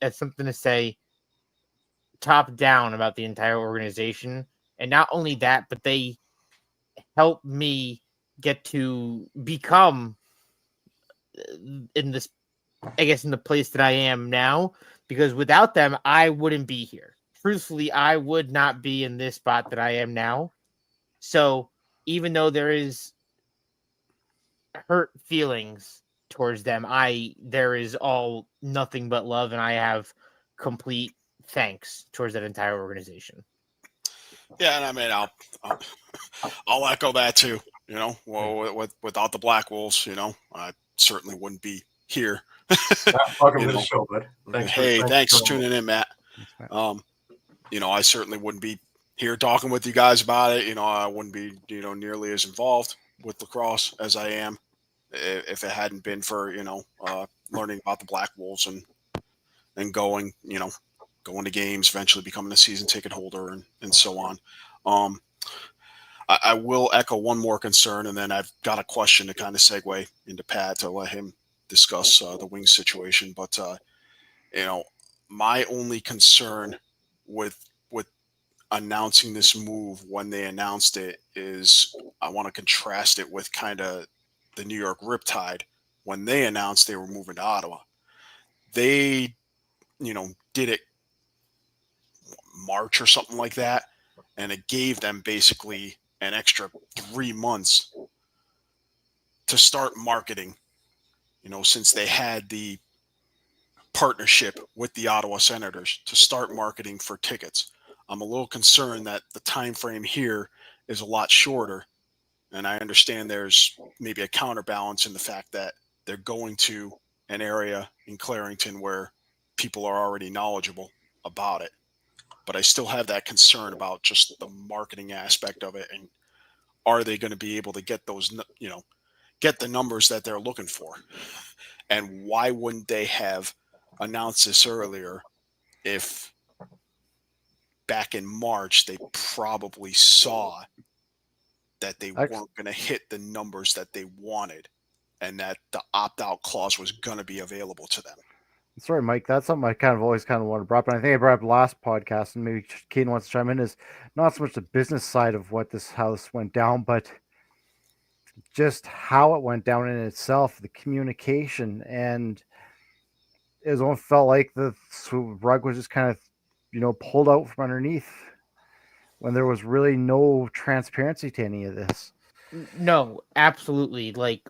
had something to say top down about the entire organization. And not only that, but they helped me get to become in the place that I am now, because without them, I wouldn't be here. Truthfully, I would not be in this spot that I am now. So even though there is hurt feelings towards them, there is all nothing but love, and I have complete thanks towards that entire organization. Yeah, and I mean, I'll echo that too. Without the Black Wolves, I certainly wouldn't be here. Welcome to the show, bud. Thanks for tuning in, Matt. I certainly wouldn't be here talking with you guys about it. I wouldn't be, nearly as involved with lacrosse as I am if it hadn't been for, learning about the Black Wolves and going to games, eventually becoming a season ticket holder and so on. Um, I will echo one more concern, and then I've got a question to kind of segue into Pat to let him discuss the Wings situation. But my only concern with announcing this move when they announced it is I want to contrast it with kind of the New York Riptide when they announced they were moving to Ottawa. They, did it March or something like that, and it gave them basically an extra 3 months to start marketing, since they had the partnership with the Ottawa Senators to start marketing for tickets. I'm a little concerned that the time frame here is a lot shorter, and I understand there's maybe a counterbalance in the fact that they're going to an area in Clarington where people are already knowledgeable about it. But I still have that concern about just the marketing aspect of it, and are they going to be able to get those, get the numbers that they're looking for? And why wouldn't they have announced this earlier if back in March they probably saw that they weren't going to hit the numbers that they wanted and that the opt-out clause was going to be available to them? Sorry, Mike. That's something I kind of always kind of wanted to bring up. And I think I brought up last podcast, and maybe Caden wants to chime in, is not so much the business side of what this house went down, but just how it went down in itself, the communication. And it almost felt like the rug was just kind of, pulled out from underneath when there was really no transparency to any of this. No, absolutely. Like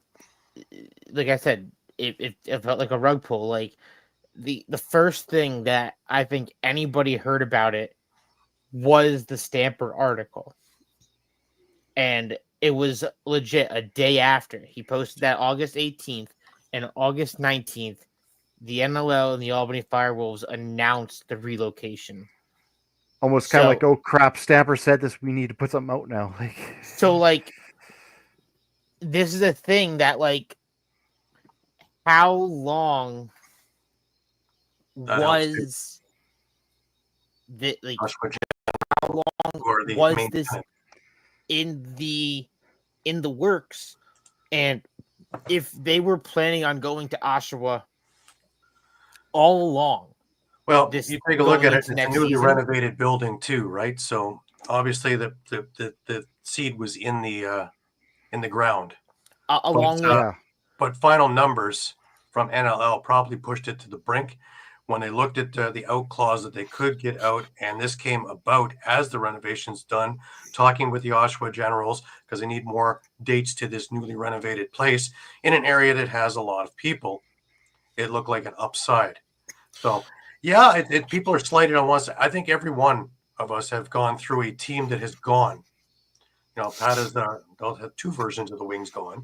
I said, it felt like a rug pull. Like the first thing that I think anybody heard about it was the Stamper article. And it was legit a day after. He posted that August 18th, and August 19th, the NLL and the Albany Firewolves announced the relocation. Almost kind of like, oh crap, Stamper said this, we need to put something out now. This is a thing that, how long was that, how long was this in the works? And if they were planning on going to Oshawa all along, well, you take a look at it. It's a newly renovated building too, right? So obviously the seed was in the ground. But final numbers from NLL probably pushed it to the brink when they looked at the out clause that they could get out, and this came about as the renovation's done, talking with the Oshawa Generals because they need more dates to this newly renovated place in an area that has a lot of people. It looked like an upside. So, yeah, people are slighted on one side. I think every one of us have gone through a team that has gone. Pat has they'll have two versions of the Wings going.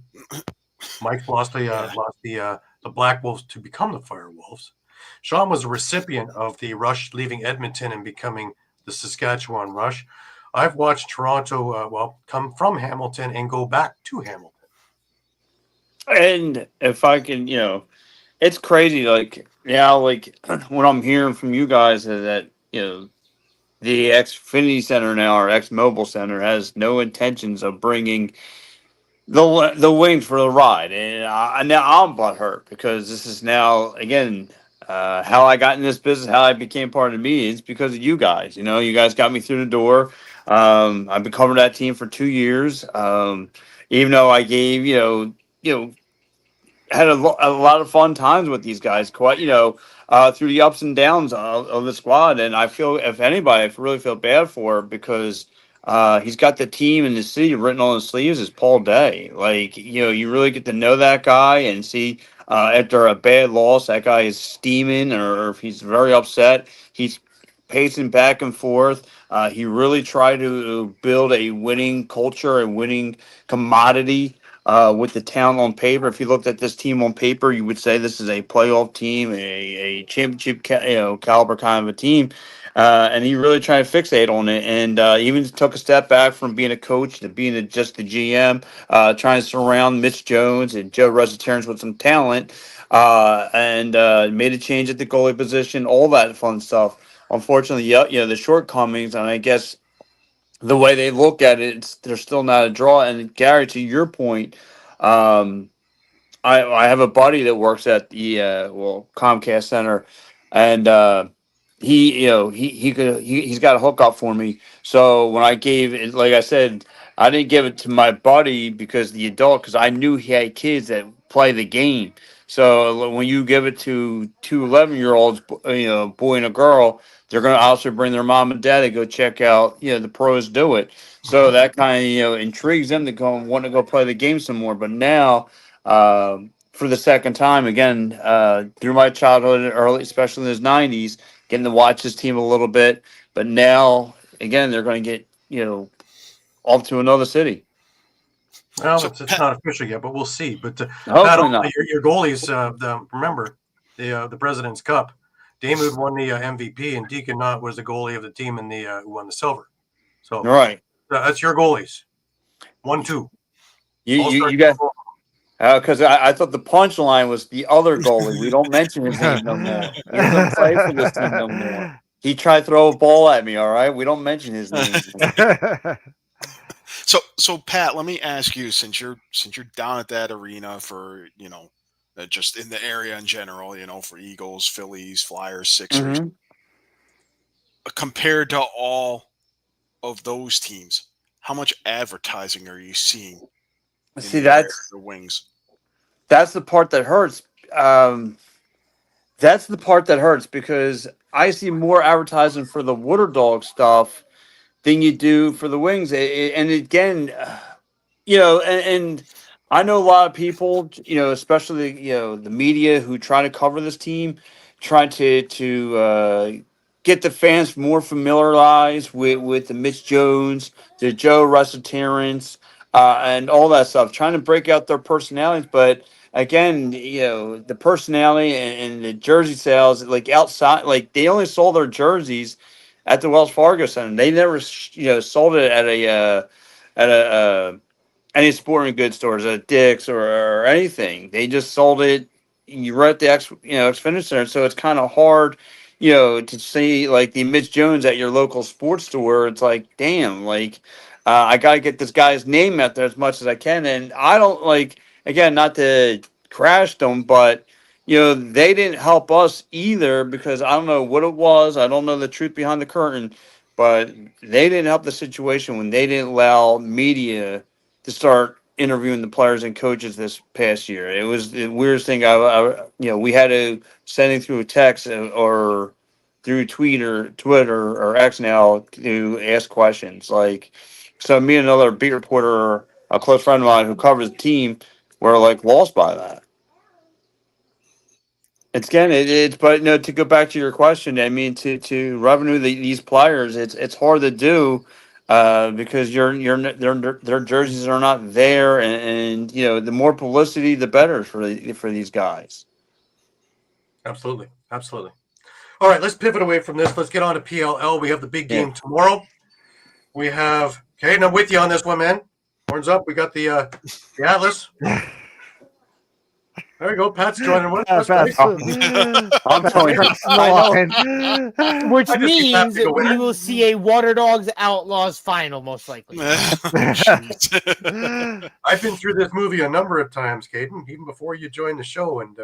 Mike lost the Black Wolves to become the Fire Wolves. Shawn was a recipient of the Rush leaving Edmonton and becoming the Saskatchewan Rush. I've watched Toronto, come from Hamilton and go back to Hamilton. And if I can, it's crazy. What I'm hearing from you guys is that, the Xfinity Center now, or X Mobile Center, has no intentions of bringing the Wings for the ride. And now I'm butthurt because this is now, again, how I got in this business, how I became part of the media. It's because of you guys. You guys got me through the door. I've been covering that team for 2 years. Even though I gave, had a lot of fun times with these guys, quite, through the ups and downs of the squad. And I feel, if anybody, I really feel bad for because he's got the team and the city written on his sleeves as Paul Day. You really get to know that guy and see after a bad loss, that guy is steaming, or if he's very upset, he's pacing back and forth. He really tried to build a winning culture, a winning commodity with the town on paper. If you looked at this team on paper, you would say this is a playoff team, a championship caliber kind of a team. And he really tried to fixate on it, and even took a step back from being a coach to being just the GM, trying to surround Mitch Jones and Joe Resiterans with some talent, and made a change at the goalie position, all that fun stuff. Unfortunately, the shortcomings, and I guess the way they look at it, they're still not a draw. And Gary, to your point, I have a buddy that works at the Comcast Center, and he's got a hookup for me. So when I gave it, like I said, I didn't give it to my buddy because because I knew he had kids that play the game. So when you give it to two 11-year-olds, boy and a girl, they're going to also bring their mom and dad to go check out, the pros do it. So that kind of, intrigues them to go and want to go play the game some more. But now, for the second time again, through my childhood, early, especially in the '90s, getting to watch this team a little bit. But now, again, they're going to get off to another city. Well, So, it's Pat- not official yet, but we'll see. But Pat, Hopefully not. your goalies, remember the President's Cup. Damewood won the MVP, and Deacon Knott was the goalie of the team in the who won the silver. So Right. that's your goalies. 1-2. You got. Because I thought the punchline was the other goalie. We don't mention his name no more. He doesn't play for this team no more. He tried to throw a ball at me. All right, we don't mention his name. So Pat, let me ask you, since you're down at that arena for just in the area in general, for Eagles, Phillies, Flyers, Sixers, compared to all of those teams, how much advertising are you seeing? See, that's the Wings. That's the part that hurts. That's the part that hurts because I see more advertising for the Water Dog stuff than you do for the Wings. And again, and I know a lot of people, especially the media who try to cover this team, trying to get the fans more familiarized with the Mitch Jones, the Joe Russell-Terrence, and all that stuff, trying to break out their personalities. But again, the personality and the jersey sales, like outside, like they only sold their jerseys at the Wells Fargo Center. They never, sold it at any sporting goods stores, at Dick's or anything. They just sold it. You were at the Xfinity Center, so it's kind of hard, to see like the Mitch Jones at your local sports store. It's like, damn, like. I got to get this guy's name out there as much as I can. And I don't again, not to crash them, but, they didn't help us either because I don't know what it was. I don't know the truth behind the curtain, but they didn't help the situation when they didn't allow media to start interviewing the players and coaches this past year. It was the weirdest thing. We had to send it through a text or through Twitter or X now to ask questions. So me and another beat reporter, a close friend of mine who covers the team, were lost by that. But to go back to your question, I mean to revenue these players, it's hard to do because their jerseys are not there, and the more publicity, the better for these guys. Absolutely. All right, let's pivot away from this. Let's get on to PLL. We have the big game tomorrow. We have Caden. I'm with you on this one, man. Horns up. We got the Atlas. There we go. Pat's joining with us. I'm telling you. Which means that we will see a Water Dogs Outlaws final, most likely. I've been through this movie a number of times, Caden, even before you joined the show, and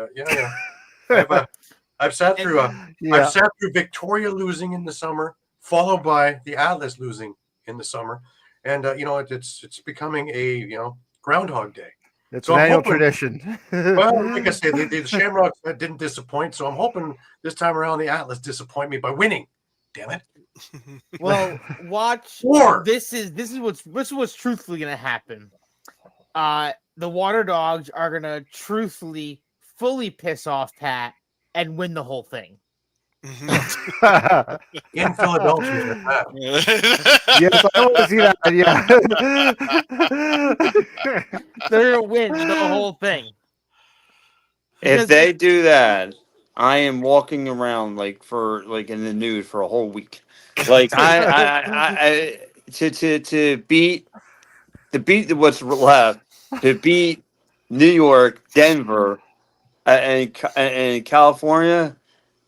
I've sat through I've sat through Victoria losing in the summer, followed by the Atlas losing in the summer, and it's becoming a Groundhog Day. It's an annual tradition. Well, like I say, the Shamrocks didn't disappoint, so I'm hoping this time around the Atlas disappoint me by winning. Damn it! Well, watch. This is what's truthfully gonna happen. The Water Dogs are gonna fully piss off Pat and win the whole thing. In Philadelphia. Yes, I want to see that. Yeah. They're gonna win the whole thing. If they do that, I am walking around in the nude for a whole week. I to beat what's left, to beat New York, Denver, and California.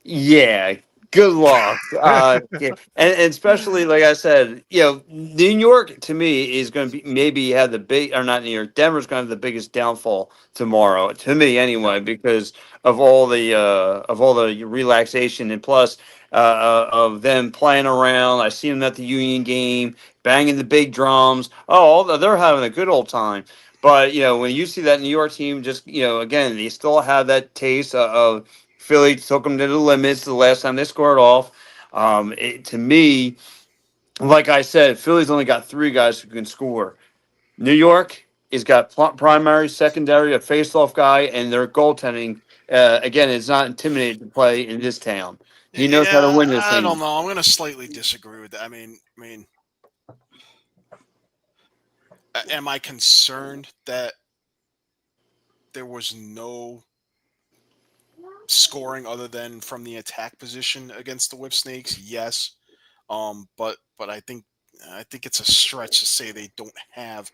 Yeah, Good luck. And especially, like I said, New York to me is going to be maybe have the big, or not New York, Denver's going to have the biggest downfall tomorrow, to me anyway, because of all the relaxation and plus of them playing around. I see them at the Union game, banging the big drums. Oh, they're having a good old time. But when you see that New York team, just again, they still have that taste of Philly took them to the limits the last time they scored off. To me, like I said, Philly's only got 3 guys who can score. New York has got primary, secondary, a face-off guy, and their goaltending, again, is not intimidated to play in this town. He knows how to win this I thing. don't know. I'm going to slightly disagree with that. I mean, am I concerned that there was no scoring other than from the attack position against the Whip Snakes? Yes. But I think it's a stretch to say they don't have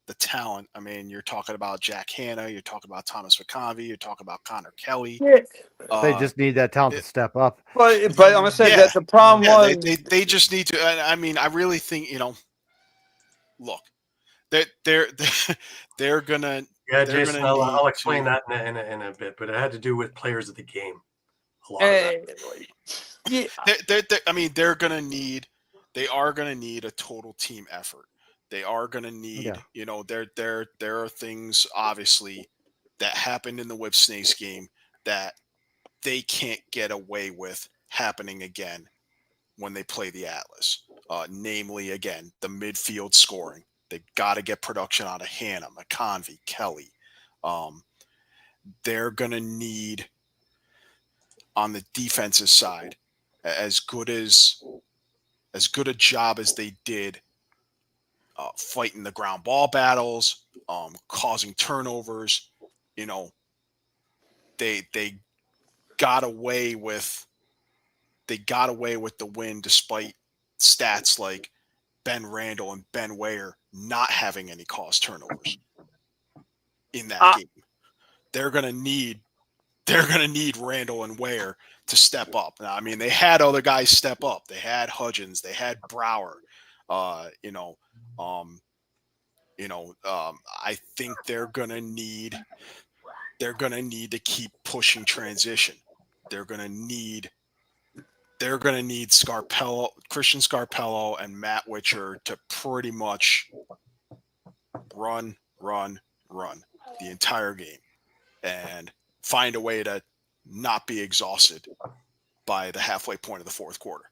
the talent. I mean, you're talking about Jack Hanna, you're talking about Thomas McConvey, you're talking about Connor Kelly. They just need that talent to step up. But I'm gonna say that the problem was they just need to. I mean, I really think look, they're gonna. Yeah, they're Jason, gonna I'll need explain to- that in a bit, but it had to do with players of the game. A lot of that. yeah, they're gonna need. They are gonna need a total team effort. They are gonna need. There are things obviously that happened in the Whip Snakes game that they can't get away with happening again when they play the Atlas. Namely, again, the midfield scoring. They've got to get production out of Hanna, McConvey, Kelly. They're going to need, on the defensive side, as good a job as they did fighting the ground ball battles, causing turnovers. They got away with the win despite stats like Ben Randall and Ben Weyer not having any caused turnovers in that game. They're gonna need Randall and Weyer to step up. Now, I mean, they had other guys step up. They had Hudgens, they had Brower. I think they're gonna need to keep pushing transition. They're gonna need Christian Scarpello and Matt Witcher to pretty much run the entire game and find a way to not be exhausted by the halfway point of the fourth quarter,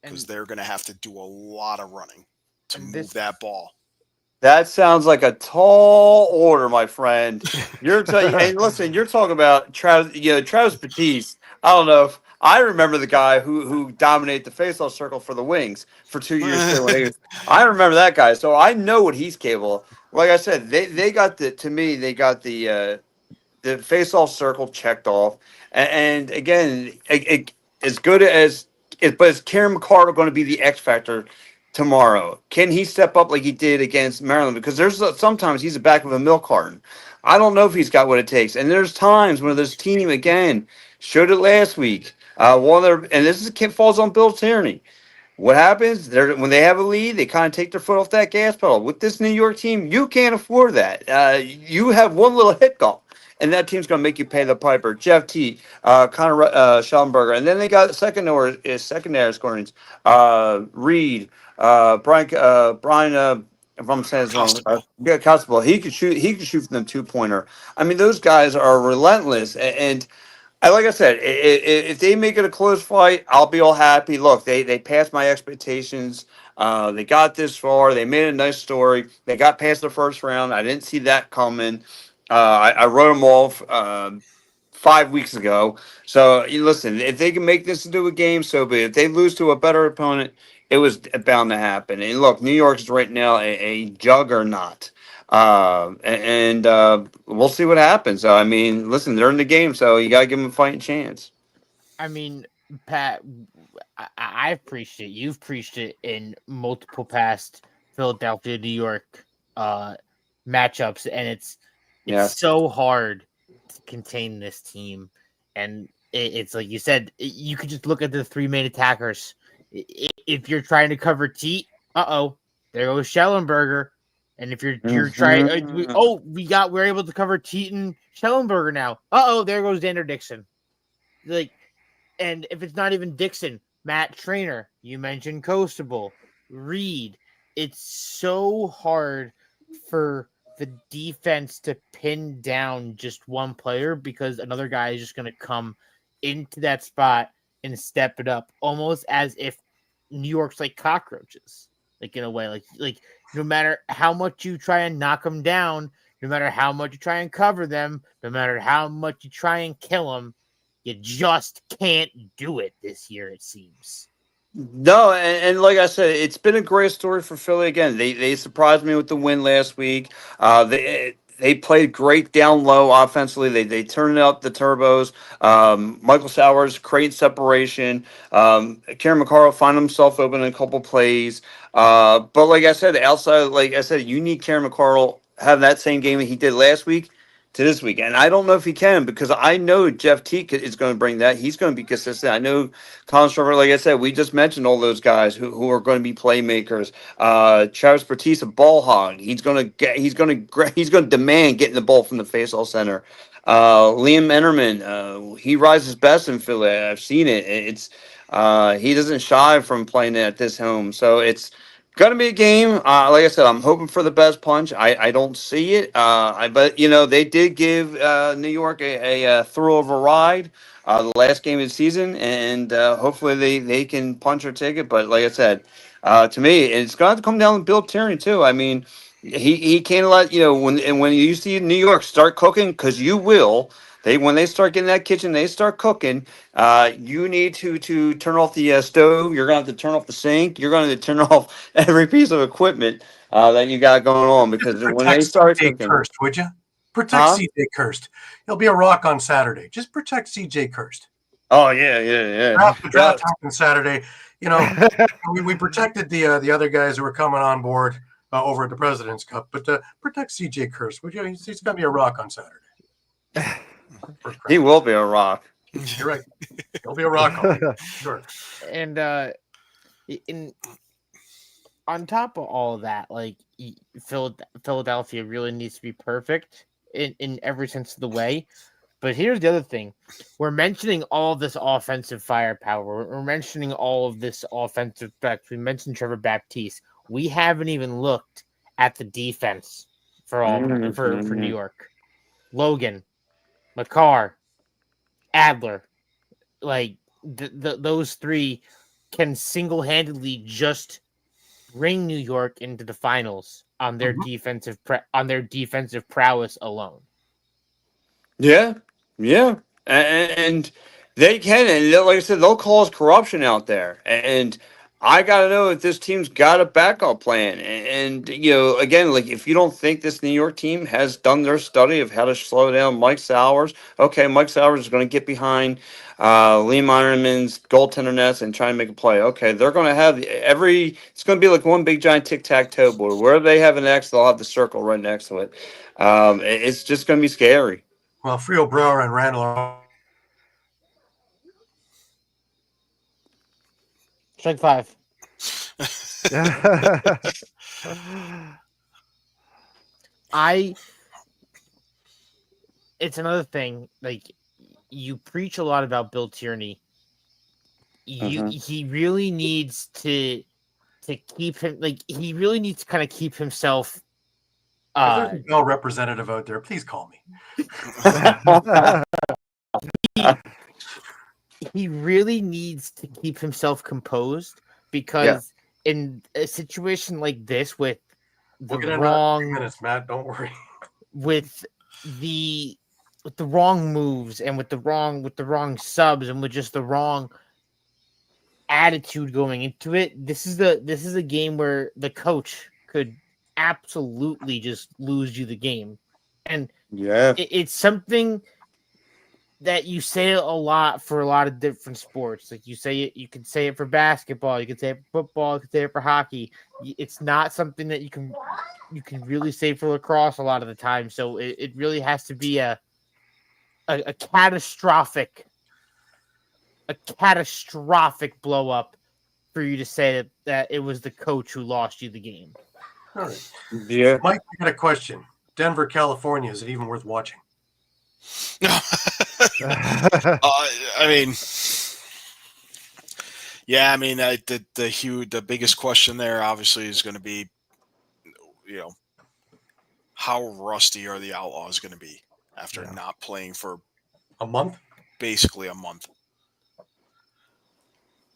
because they're going to have to do a lot of running to move that ball. That sounds like a tall order, my friend. And listen, you're talking about Travis Batiste. I don't know if I remember the guy who dominated the faceoff circle for the Wings for 2 years too. I remember that guy, so I know what he's capable of. Like I said, they got the faceoff circle checked off, and again, as good as but is Karen McCarter going to be the X factor tomorrow? Can he step up like he did against Maryland? Because sometimes he's the back of a milk carton. I don't know if he's got what it takes. And there's times when this team again showed it last week. And this falls on Bill Tierney. What happens? When they have a lead, they kind of take their foot off that gas pedal. With this New York team, you can't afford that. You have one little hiccup, and that team's going to make you pay the piper. Jeff T, Connor Schellenberger, and then they got secondary scorings. Reed, Brian. If I'm saying this wrong, Constable. He could shoot. He could shoot from them 2-pointer. I mean, those guys are relentless, and like I said, if they make it a close fight, I'll be all happy. Look, they passed my expectations. They got this far. They made a nice story. They got past the first round. I didn't see that coming. I wrote them off 5 weeks ago. So listen, if they can make this into a game, so be it. If they lose to a better opponent, it was bound to happen. And look, New York is right now a juggernaut. And we'll see what happens. I mean, listen, they're in the game, so you gotta give them a fighting chance. I mean, Pat, I've preached it. You've preached it in multiple past Philadelphia, New York matchups, and it's so hard to contain this team. And it's like you said, you could just look at the three main attackers. If you're trying to cover Teat, there goes Schellenberger. And if you're trying, we're able to cover Teat and Schellenberger now. There goes Dander Dixon. Like, and if it's not even Dixon, Matt Trainer, you mentioned Costable, Reed. It's so hard for the defense to pin down just one player because another guy is just going to come into that spot and step it up, almost as if New York's like cockroaches, like in a way, like no matter how much you try and knock them down, no matter how much you try and cover them, no matter how much you try and kill them, you just can't do it this year, it seems. No, and like I said, it's been a great story for Philly. Again, they surprised me with the win last week. They played great down low offensively. They turned up the turbos. Michael Sowers create separation. Kieran McCarroll found himself open in a couple plays. But like I said, outside, like I said, you need Kieran McCarroll have that same game that he did last week to this week. And I don't know if he can because I know Jeff Teague is going to bring that. He's going to be consistent. I know Colin Strover, like I said, we just mentioned all those guys who are going to be playmakers. Travis Batista, ball hog. He's going to demand getting the ball from the faceoff center. Liam Enterman, he rises best in Philly. I've seen it. He doesn't shy from playing at this home. So it's gonna be a game. Like I said, I'm hoping for the best punch. I don't see it. But they did give New York a thrill of a ride. The last game of the season, and hopefully they can punch their ticket. But like I said, to me, it's going to come down to Bill Tierney too. I mean, he can't let when you see New York start cooking, because you will. When they start getting that kitchen, they start cooking. You need to turn off the stove. You're going to have to turn off the sink. You're going to turn off every piece of equipment that you got going on, because when they start CJ cooking, Kirst, would you protect Huh? CJ Kirst? He'll be a rock on Saturday. Just protect CJ Kirst. oh yeah. Draft happens Saturday. We protected the other guys who were coming on board over at the President's Cup, but protect CJ Kirst, would you? He's going to be a rock on Saturday. He will be a rock. You're right. He'll be a rock on. Sure. And on top of all of that, like Philadelphia really needs to be perfect in every sense of the way. But here's the other thing. We're mentioning all of this offensive firepower. We're mentioning all of this offensive threats. We mentioned Trevor Baptiste. We haven't even looked at the defense for New York. Logan, McCarr, Adler, like those three can single-handedly just bring New York into the finals on their defensive prowess alone. Yeah, and they can, and like I said, they'll cause corruption out there, and I gotta know if this team's got a backup plan. And again, like if you don't think this New York team has done their study of how to slow down Mike Sowers, okay, Mike Sowers is going to get behind Liam Ironman's goaltender nets and try and make a play. Okay, they're going to have it's going to be like one big giant tic-tac-toe board. Where they have an X, they'll have the circle right next to it. It's just going to be scary. Well, Frio Brower and Randall are. Strike 5. It's another thing. Like, you preach a lot about Bill Tierney. He really needs to keep him. Like, he really needs to kind of keep himself. If there's a Bell representative out there, please call me. He really needs to keep himself composed, because in a situation like this with the wrong minutes, Matt, don't worry. With the wrong moves and with the wrong subs and with just the wrong attitude going into it, this is a game where the coach could absolutely just lose you the game. And it's something that you say a lot for a lot of different sports. Like you can say it for basketball, you can say it for football, you can say it for hockey. It's not something that you can really say for lacrosse a lot of the time. So it really has to be a catastrophic a catastrophic blow up for you to say that it was the coach who lost you the game. All right. Yeah. Mike, I got a question. Denver, California, is it even worth watching? I mean, yeah, I mean, the biggest question there obviously is going to be, how rusty are the Outlaws going to be after not playing for A month? basically a month?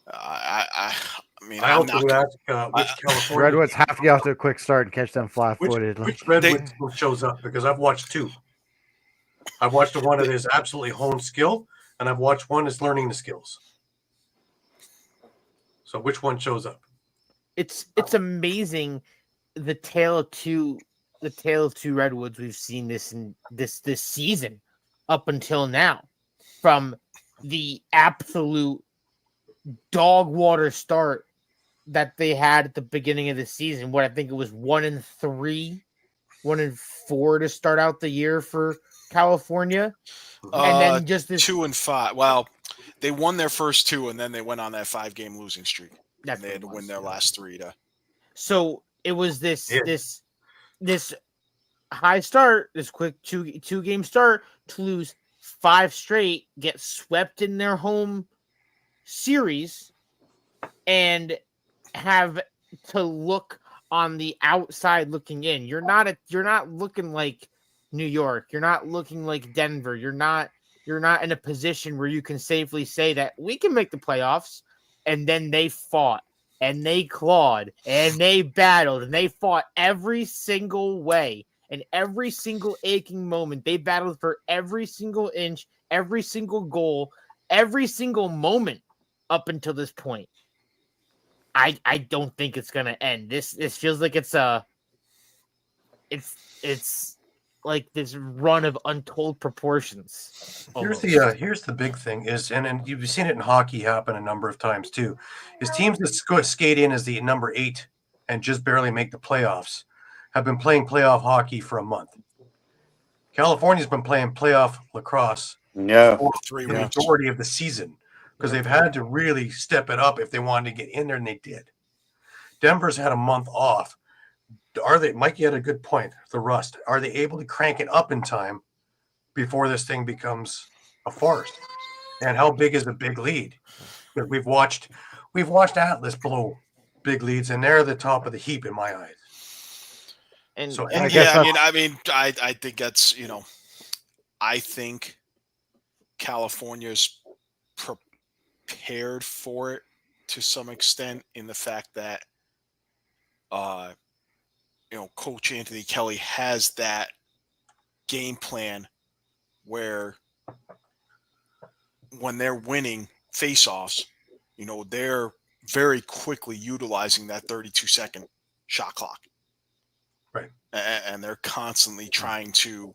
I mean, I I'm also not. would ask which California Redwoods have to get off to a quick start and catch them flat-footed. which Redwoods team shows up, because I've watched two. I've watched the one that is absolutely honed skill, and I've watched one that's learning the skills. So which one shows up? It's amazing the tale of two Redwoods we've seen this season up until now, from the absolute dog water start that they had at the beginning of the season. What I think it was 1-3, 1-4 to start out the year for California, and then just this 2-5. Well, they won their first two, and then they went on that 5-game losing streak. That's They had to win their last three to. So it was this high start, this quick two game start, to lose 5 straight, get swept in their home series, and have to look on the outside looking in. You're not looking like New York. You're not looking like Denver. You're not in a position where you can safely say that we can make the playoffs. And then they fought and they clawed and they battled and they fought every single way, and every single aching moment. They battled for every single inch, every single goal, every single moment up until this point. I don't think it's gonna end. This feels like it's like this run of untold proportions. Here's almost. here's the big thing is, and you've seen it in hockey happen a number of times too, is teams that skate in as the number 8 and just barely make the playoffs have been playing playoff hockey for a month. California's been playing playoff lacrosse Yeah. for 3 the weeks. majority of the season, because they've had to really step it up if they wanted to get in there, and they did. Denver's had a month off. Are they, Mike, you had a good point, the rust. Are they able to crank it up in time before this thing becomes a farce? And how big is a big lead? Because we've watched Atlas blow big leads, and they're the top of the heap in my eyes. And, So, and I Yeah, guess I mean, I think that's, I think California's prepared for it to some extent, in the fact that, Coach Anthony Kelly has that game plan where when they're winning faceoffs, they're very quickly utilizing that 32-second shot clock. Right. And they're constantly trying to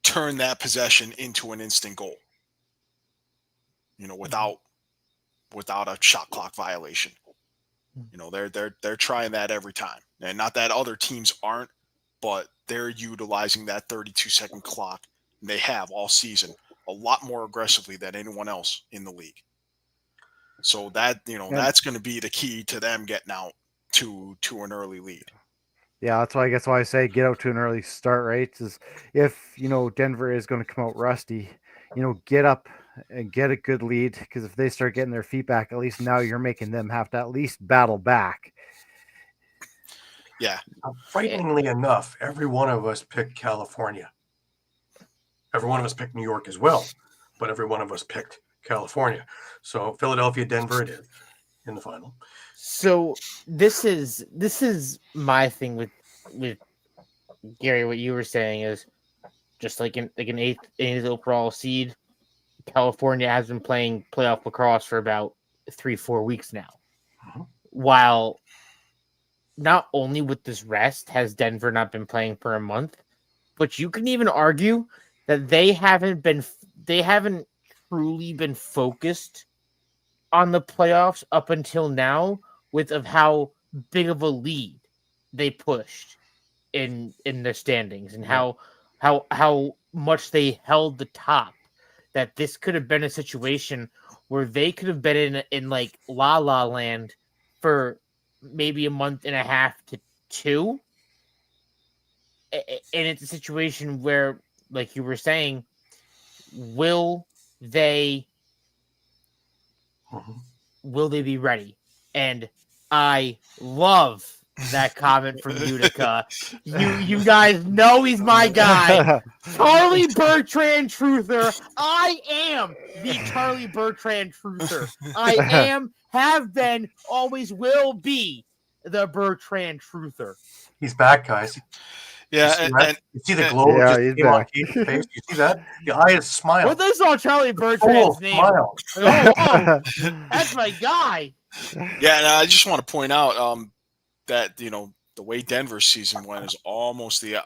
turn that possession into an instant goal, without a shot clock violation. They're trying that every time. And not that other teams aren't, but they're utilizing that 32-second clock. And they have all season a lot more aggressively than anyone else in the league. So that, that's going to be the key to them getting out to an early lead. Yeah, that's why I say get out to an early start, right? Is if Denver is going to come out rusty, get up and get a good lead, because if they start getting their feet back, at least now you're making them have to at least battle back. Yeah. Frighteningly enough, every one of us picked California. Every one of us picked New York as well, but every one of us picked California. So Philadelphia, Denver, it is in the final. So this is my thing with Gary. What you were saying is just like an eighth overall seed. California has been playing playoff lacrosse for about 3-4 weeks now. Mm-hmm. While not only with this rest has Denver not been playing for a month, but you can even argue that they haven't truly been focused on the playoffs up until now, with of how big of a lead they pushed in the standings, and how much they held the top. that this could have been a situation where they could have been in like La La Land for maybe a month and a half to 2. And it's a situation where, like you were saying, will they be ready? And I love that comment from Utica. You guys know he's my guy. Charlie Bertrand Truther. I am the Charlie Bertrand Truther. I am, have been, always will be the Bertrand Truther. He's back, guys. Yeah, You see the glow Yeah, just he's came on back. Caden's face? You see that? The eye is smiling. What they saw Charlie Bertrand's name? Smile. Oh, that's my guy. yeah. And I just want to point out that the way Denver's season went is almost the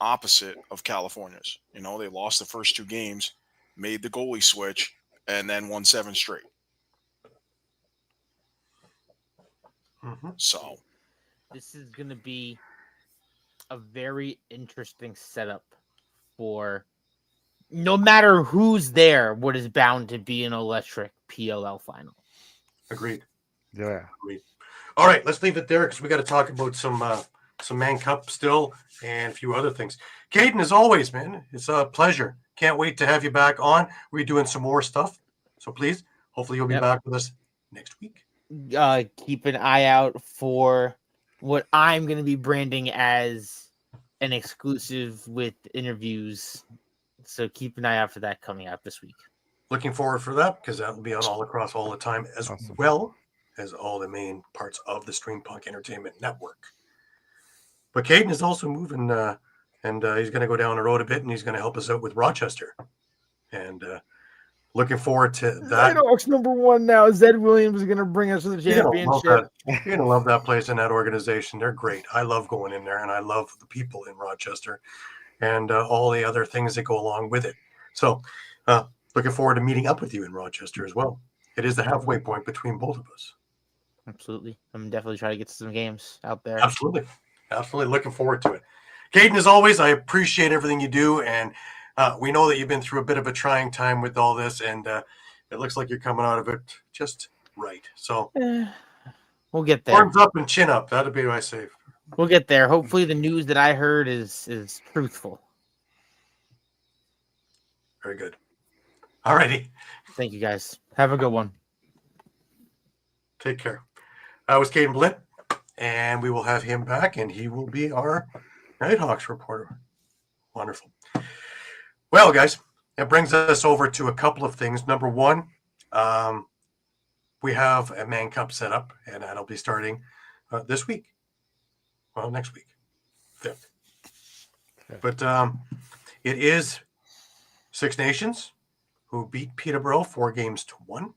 opposite of California's. They lost the first 2 games, made the goalie switch, and then won 7 straight. So this is going to be a very interesting setup for no matter who's there, what is bound to be an electric PLL final. Agreed. Yeah. Agreed. All right, let's leave it there because we got to talk about some Man Cup still and a few other things. Caden, as always, man, it's a pleasure. Can't wait to have you back on. We're doing some more stuff. So please, hopefully you'll be back with us next week. Keep an eye out for what I'm going to be branding as an exclusive with interviews. So keep an eye out for that coming out this week. Looking forward for that because that will be on All Across all the time, as well as all the main parts of the Streampunk Entertainment Network. But Caden is also moving, and he's going to go down the road a bit, and he's going to help us out with Rochester. And looking forward to that. Nighthawks #1 now. Zed Williams is going to bring us to the championship. You're going to love that place and that organization. They're great. I love going in there, and I love the people in Rochester and all the other things that go along with it. So looking forward to meeting up with you in Rochester as well. It is the halfway point between both of us. Absolutely. I'm definitely trying to get to some games out there. Absolutely. Looking forward to it. Caden, as always, I appreciate everything you do, and we know that you've been through a bit of a trying time with all this, and it looks like you're coming out of it just right. So we'll get there. Arms up and chin up. That'll be what I say. We'll get there. Hopefully the news that I heard is truthful. Very good. All righty. Thank you, guys. Have a good one. Take care. I was Caden Balint, and we will have him back, and he will be our Nighthawks reporter. Wonderful. Well, guys, it brings us over to a couple of things. Number one, we have a Man Cup set up, and that'll be starting this week. Well, next week, 5th. But it is Six Nations who beat Peterborough 4-1.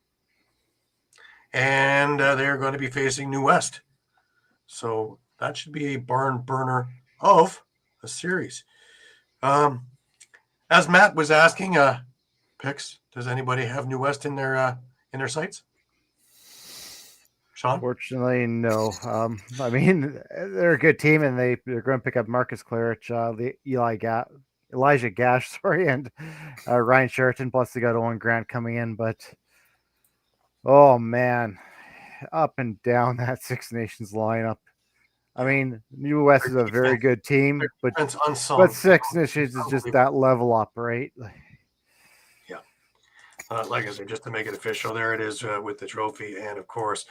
And they're going to be facing New West. So that should be a barn burner of a series. As Matt was asking, picks, does anybody have New West in their sights? Shawn? Fortunately, no. I mean, they're a good team, and they're going to pick up Marcus Clarich, Elijah Gash, and Ryan Sheraton. Plus, they got Owen Grant coming in. But, oh, man, up and down that Six Nations lineup. I mean, New West is a very good team, but Six Nations is just that level up, right? Yeah. Like I said, just to make it official, there it is with the trophy. And, of course,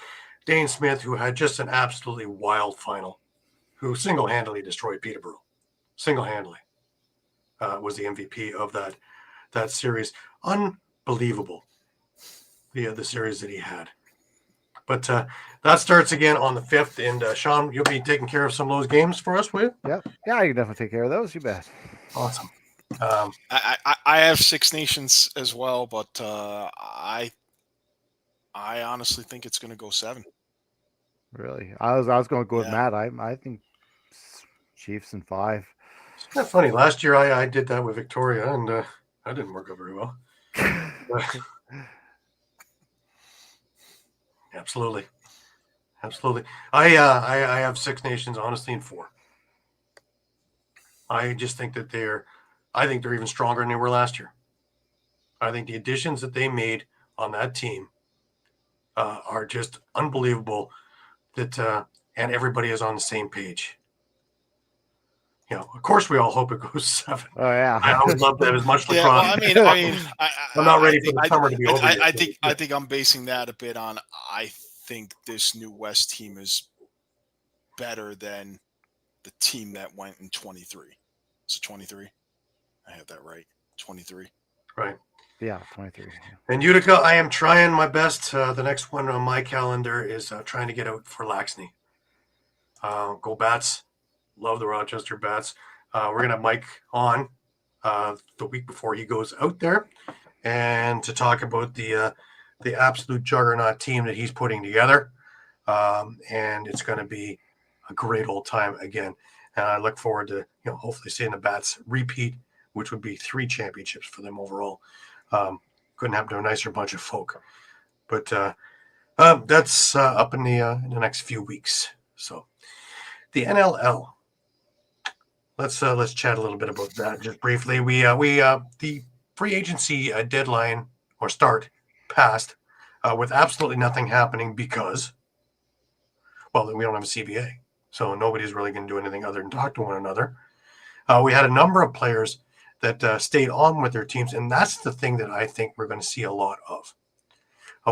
Dane Smith, who had just an absolutely wild final, who single-handedly destroyed Peterborough. Single-handedly was the MVP of that series. Unbelievable, the series that he had. But that starts again on the 5th. And, Shawn, you'll be taking care of some of those games for us, will you? Yeah, I can definitely take care of those. You bet. Awesome. I have Six Nations as well, but I honestly think it's going to go 7. Really? I was going to go with Matt. I think Chiefs in 5. Isn't that funny? Last year I did that with Victoria, and that didn't work out very well. Absolutely. I have Six Nations honestly in 4. I just think that they're even stronger than they were last year. I think the additions that they made on that team are just unbelievable. That and everybody is on the same page. Of course, we all hope it goes 7. Oh yeah. I would love to have as much Yeah, well, lacrosse. I'm not ready think, for the summer to be over yet. I think I'm basing that a bit on. I think this new West team is better than the team that went in 23. So 23, I have that right. 23. Right. Yeah, 23. And Utica, I am trying my best. The next one on my calendar is trying to get out for Laxney. Go Bats. Love the Rochester Bats. We're going to have Mike on the week before he goes out there and to talk about the absolute juggernaut team that he's putting together. And it's going to be a great old time again. And I look forward to, hopefully seeing the Bats repeat, which would be 3 championships for them overall. Couldn't happen to a nicer bunch of folk. But that's up in the next few weeks. So the NLL. Let's chat a little bit about that just briefly. We the free agency deadline or start passed with absolutely nothing happening because, well, we don't have a CBA, so nobody's really going to do anything other than talk to one another. We had a number of players that stayed on with their teams, and that's the thing that I think we're going to see a lot of.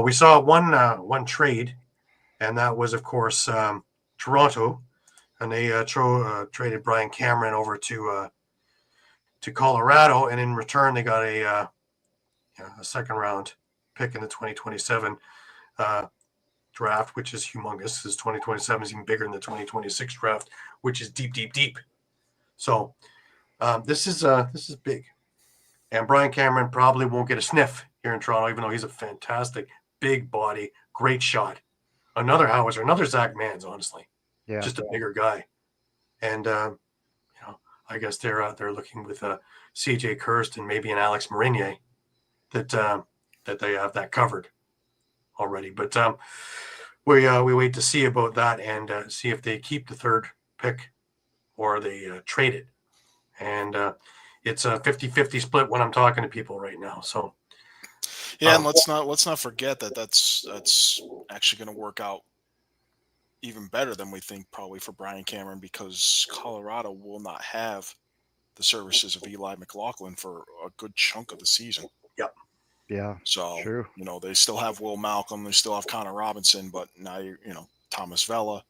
We saw one trade, and that was, of course, Toronto. And they traded Brian Cameron over to Colorado, and in return they got a second round pick in the 2027 draft, which is humongous. This 2027 is even bigger than the 2026 draft, which is deep, deep, deep. So this is big, and Brian Cameron probably won't get a sniff here in Toronto, even though he's a fantastic big body, great shot. Another Howitzer, another Zach Mans, honestly. Yeah. Just a bigger guy. And, I guess they're looking with CJ Kirst and maybe an Alex Marinier that they have that covered already. But we wait to see about that and see if they keep the third pick or they trade it. And it's a 50-50 split when I'm talking to people right now. So yeah, and let's not forget that's actually going to work out even better than we think probably for Brian Cameron, because Colorado will not have the services of Eli McLaughlin for a good chunk of the season. Yep. Yeah. So, true. They still have Will Malcolm, they still have Connor Robinson, but now Thomas Vella,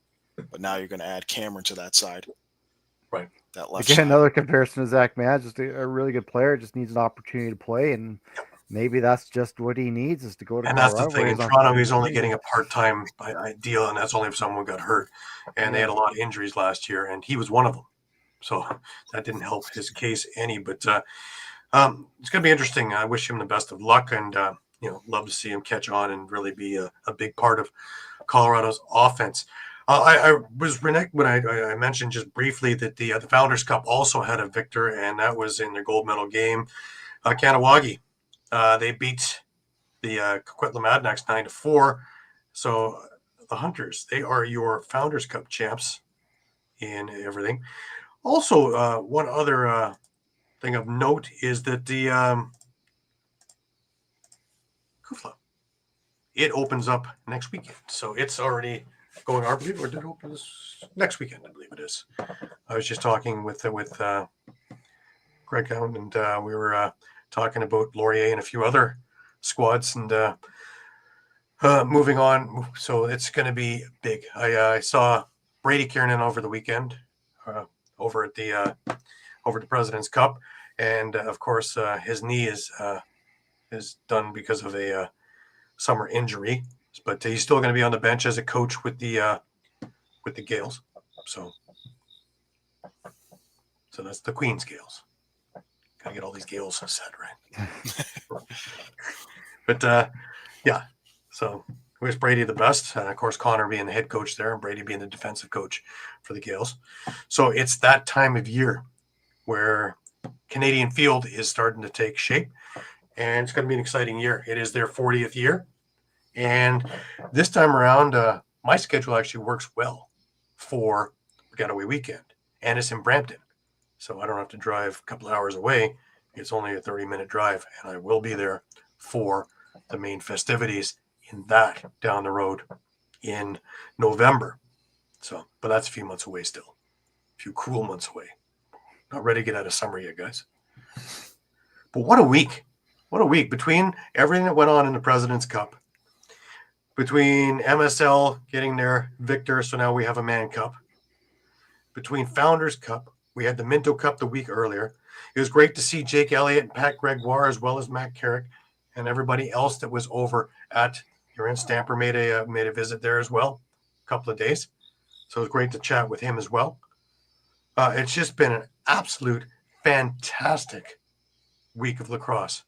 but now you're going to add Cameron to that side. Right. That left Again, side. another comparison to Zach Mans, just a really good player, just needs an opportunity to play, and maybe that's just what he needs is to go to and Colorado. That's the thing. In Toronto, he's only getting a part-time deal, and that's only if someone got hurt. And they had a lot of injuries last year, and he was one of them. So that didn't help his case any. But it's going to be interesting. I wish him the best of luck, and love to see him catch on and really be a big part of Colorado's offense. I was when I mentioned just briefly that the Founders Cup also had a victor, and that was in their gold medal game. Kahnawake. They beat the Coquitlam Adanacs 9-4. So the Hunters, they are your Founders Cup champs in everything. Also, one other thing of note is that the Kufla, it opens up next weekend. So it's already going, I believe, or did it open this next weekend? I believe it is. I was just talking with Greg Hound, and we were talking about Laurier and a few other squads, and moving on. So it's going to be big. I saw Brady Kiernan over the weekend over at the President's Cup, and of course his knee is done because of a summer injury, but he's still going to be on the bench as a coach with the Gales. So that's the Queen's Gales. Gotta get all these Gales set right. But yeah, so we wish Brady the best, and of course Connor being the head coach there, and Brady being the defensive coach for the Gales. So it's that time of year where Canadian Field is starting to take shape, and it's going to be an exciting year. It is their 40th year, and this time around, my schedule actually works well for Getaway Weekend, and it's in Brampton, so I don't have to drive a couple of hours away It's only a 30-minute drive, and I will be there for the main festivities in that down the road in November. So, but that's a few months away still. A few cool months away. Not ready to get out of summer yet, guys. But what a week. What a week. Between everything that went on in the President's Cup, between MSL getting their victor, so now we have a Man Cup, between Founders Cup, we had the Minto Cup the week earlier. It was great to see Jake Elliott and Pat Gregoire, as well as Matt Carrick and everybody else that was over at Aaron Stamper made a visit there as well, a couple of days. So it was great to chat with him as well. It's just been an absolute fantastic week of lacrosse.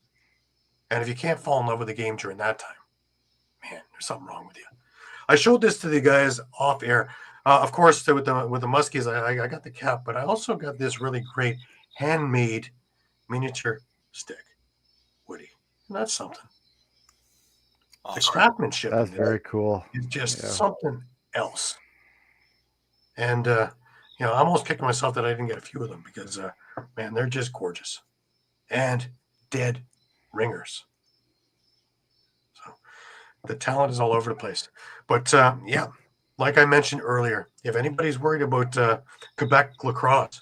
And if you can't fall in love with the game during that time, man, there's something wrong with you. I showed this to the guys off air. Of course, with the Muskies, I got the cap, but I also got this really great handmade miniature stick, Woody. And that's something. Awesome. The craftsmanship. That's very cool. It's just something else. And, I almost kicked myself that I didn't get a few of them because, man, they're just gorgeous. And dead ringers. So the talent is all over the place. But, like I mentioned earlier, if anybody's worried about Quebec lacrosse,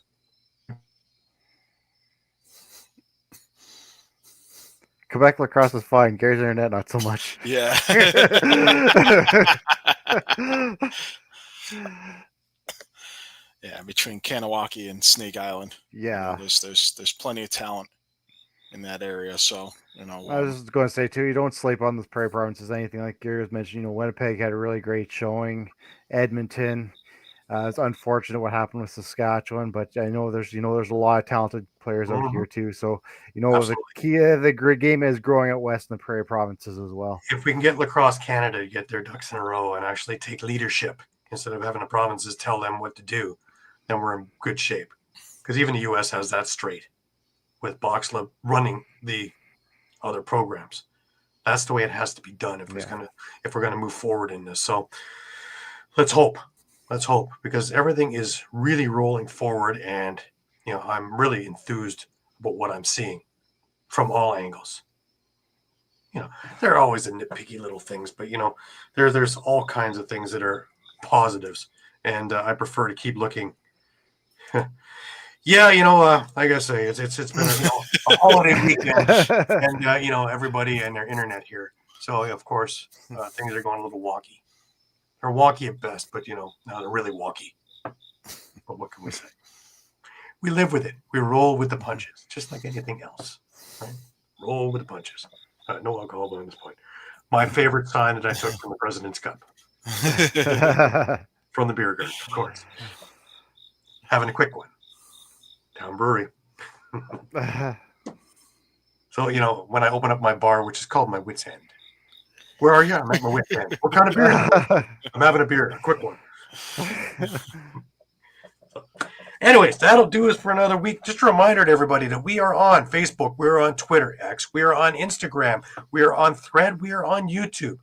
Quebec lacrosse is fine. Gary's internet, not so much. Yeah. Yeah, between Kanawaki and Snake Island. Yeah. There's plenty of talent in that area. So, I was just going to say, too, you don't sleep on the Prairie Provinces, anything like Gary was mentioning. Winnipeg had a really great showing. Edmonton. It's unfortunate what happened with Saskatchewan, but I know there's a lot of talented players out here, too. So, Absolutely. the key of the game is growing out west in the Prairie Provinces as well. If we can get Lacrosse Canada to get their ducks in a row and actually take leadership instead of having the provinces tell them what to do, then we're in good shape. Because even the U.S. has that straight with Boxlab running the other programs. That's the way it has to be done if we're gonna move forward in this. So let's hope, because everything is really rolling forward, and I'm really enthused about what I'm seeing from all angles. There are always the nitpicky little things, but there's all kinds of things that are positives, and I prefer to keep looking. Like I say, it's been a holiday weekend, and everybody and their internet here. So of course things are going a little wonky. They're wonky at best, but now they're really wonky. But what can we say? We live with it. We roll with the punches, just like anything else. Right? Roll with the punches. No alcohol by this point. My favorite sign that I took from the President's Cup. From the beer garden, of course. Having a quick one. Town Brewery. So, when I open up my bar, which is called my Wits End. Where are you? I'm at my Wits End. What kind of beer? I'm having a beer, a quick one. Anyways, that'll do us for another week. Just a reminder to everybody that we are on Facebook, we're on Twitter, X, we are on Instagram, we are on Thread, we are on YouTube.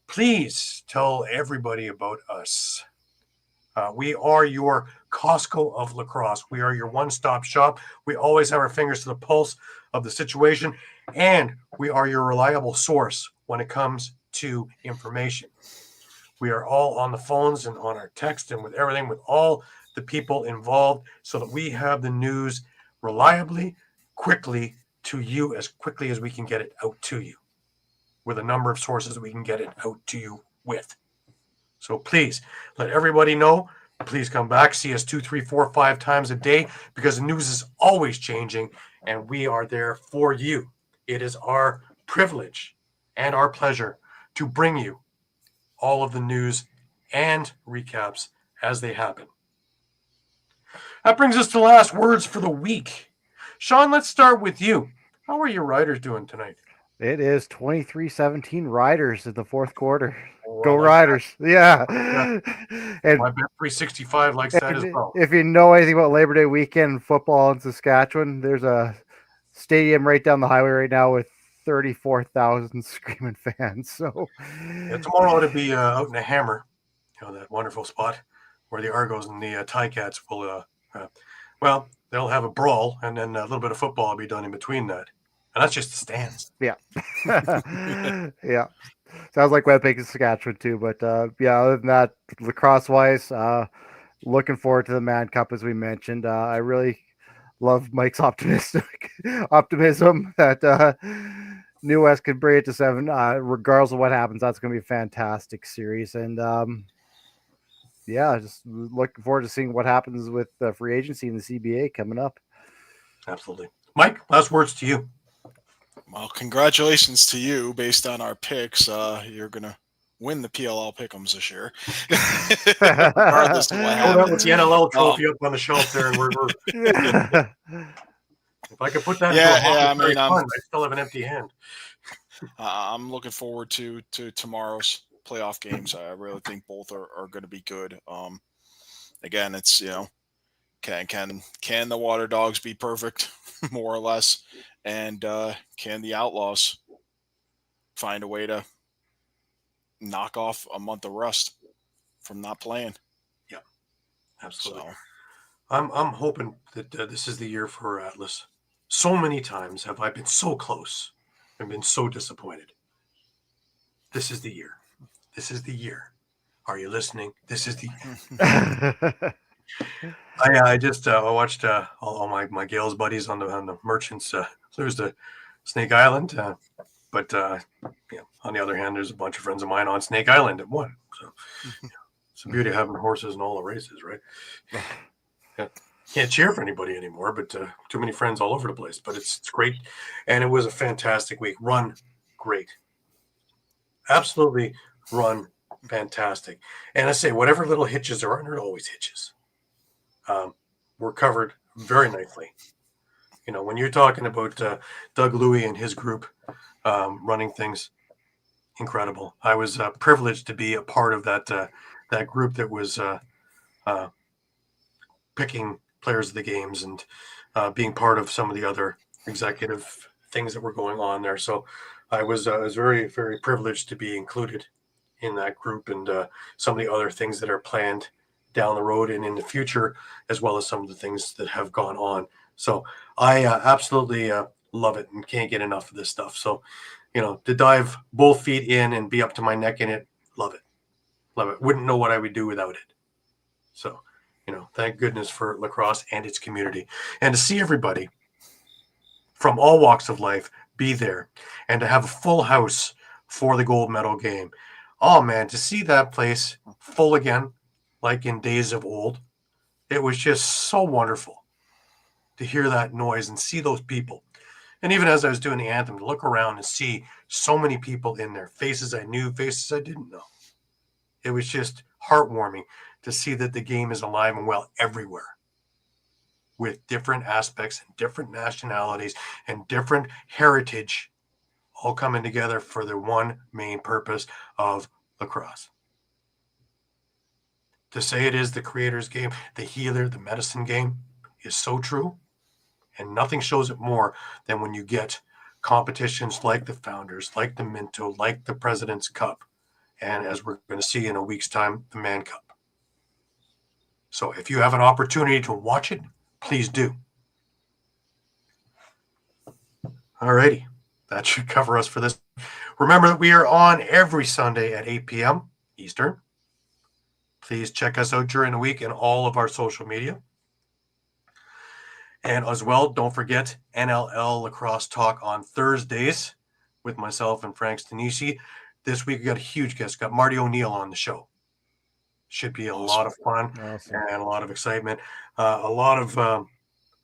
Please tell everybody about us. We are your Costco of lacrosse. We are your one-stop shop. We always have our fingers to the pulse of the situation, and we are your reliable source when it comes to information. We are all on the phones and on our text and with everything, with all the people involved, so that we have the news reliably, quickly to you, as quickly as we can get it out to you, with a number of sources that we can get it out to you with. So please let everybody know. Please come back. See us 2, 3, 4, 5 times a day, because the news is always changing, and we are there for you. It is our privilege and our pleasure to bring you all of the news and recaps as they happen. That brings us to the last words for the week. Shawn, let's start with you. How are your Riders doing tonight? It is 23-17 Riders in the fourth quarter. Oh, Go like Riders. that. Yeah. And My bet 365 likes that as well. if you know anything about Labor Day weekend football in Saskatchewan, there's a stadium right down the highway right now with 34,000 screaming fans. So tomorrow to be out in the Hammer, that wonderful spot where the Argos and the Ticats will. they'll have a brawl, and then a little bit of football will be done in between that. And that's just the stands. Yeah. Yeah. Sounds like Winnipeg and Saskatchewan too. But yeah, other than that, lacrosse wise, looking forward to the Man Cup as we mentioned. I really love Mike's optimism that New West could bring it to 7. Regardless of what happens, that's going to be a fantastic series. And yeah, just looking forward to seeing what happens with the free agency and the CBA coming up. Absolutely. Mike, last words to you. Well, congratulations to you. Based on our picks, you're gonna win the PLL pick'ems this year, regardless of what Oh, that was happens. the NLL trophy up on the shelf there, and if I could put that into a Muffler fund, I still have an empty hand. I'm looking forward to tomorrow's playoff games. I really think both are going to be good. Again, it's can the Water Dogs be perfect, more or less, and can the Outlaws find a way to knock off a month of rust from not playing? Yeah, absolutely. So, I'm hoping that this is the year for Atlas. So many times have I been so close and been so disappointed. This is the year. This is the year. Are you listening? This is the year. I just I watched all my Gales buddies on the Merchants lose to Snake Island, but on the other hand, there's a bunch of friends of mine on Snake Island that won. So it's the beauty of having horses in all the races, right? Yeah. Can't cheer for anybody anymore, but too many friends all over the place. But it's great, and it was a fantastic week. Run great, absolutely run fantastic. And I say whatever little hitches there are, and there are always hitches. Were covered very nicely. You know, when you're talking about Doug Louie and his group running things, incredible. I was privileged to be a part of that group that was picking players of the games and being part of some of the other executive things that were going on there. So I was very, very privileged to be included in that group and some of the other things that are planned down the road and in the future, as well as some of the things that have gone on. So I absolutely love it and can't get enough of this stuff. So, to dive both feet in and be up to my neck in it, love it. Love it. Wouldn't know what I would do without it. So, thank goodness for lacrosse and its community. And to see everybody from all walks of life be there and to have a full house for the gold medal game. Oh, man, to see that place full again, like in days of old, it was just so wonderful to hear that noise and see those people. And even as I was doing the anthem, to look around and see so many people in there, faces I knew, faces I didn't know. It was just heartwarming to see that the game is alive and well everywhere with different aspects and different nationalities and different heritage all coming together for the one main purpose of lacrosse. To say it is the creator's game, the healer, the medicine game is so true. And nothing shows it more than when you get competitions like the Founders, like the Minto, like the President's Cup, and as we're going to see in a week's time, the Man Cup. So if you have an opportunity to watch it, please do. All righty. That should cover us for this. Remember that we are on every Sunday at 8 p.m. Eastern. Please check us out during the week in all of our social media. And as well, don't forget NLL Lacrosse Talk on Thursdays with myself and Frank Stanisi. This week we got a huge guest. Got Marty O'Neill on the show. Should be a lot of fun and a lot of excitement. A lot of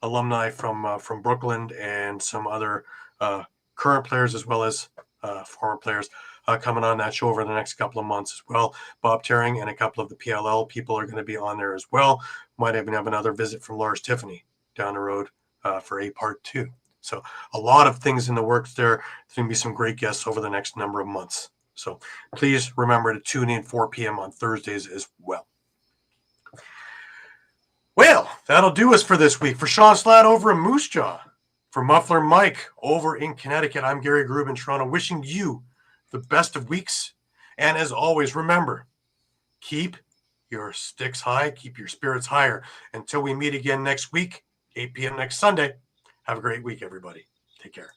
alumni from Brooklyn and some other current players as well as former players coming on that show over the next couple of months as well. Bob Tearing and a couple of the PLL people are going to be on there as well. Might even have another visit from Lars Tiffany down the road for a part 2. So a lot of things in the works there. There's going to be some great guests over the next number of months. So please remember to tune in 4 p.m. on Thursdays as well. Well, that'll do us for this week. For Shawn Slaght over in Moose Jaw, for Muffler Mike over in Connecticut, I'm Gary Groob in Toronto, wishing you the best of weeks. And as always, remember, keep your sticks high, keep your spirits higher. Until we meet again next week, 8 p.m. next Sunday. Have a great week, everybody. Take care.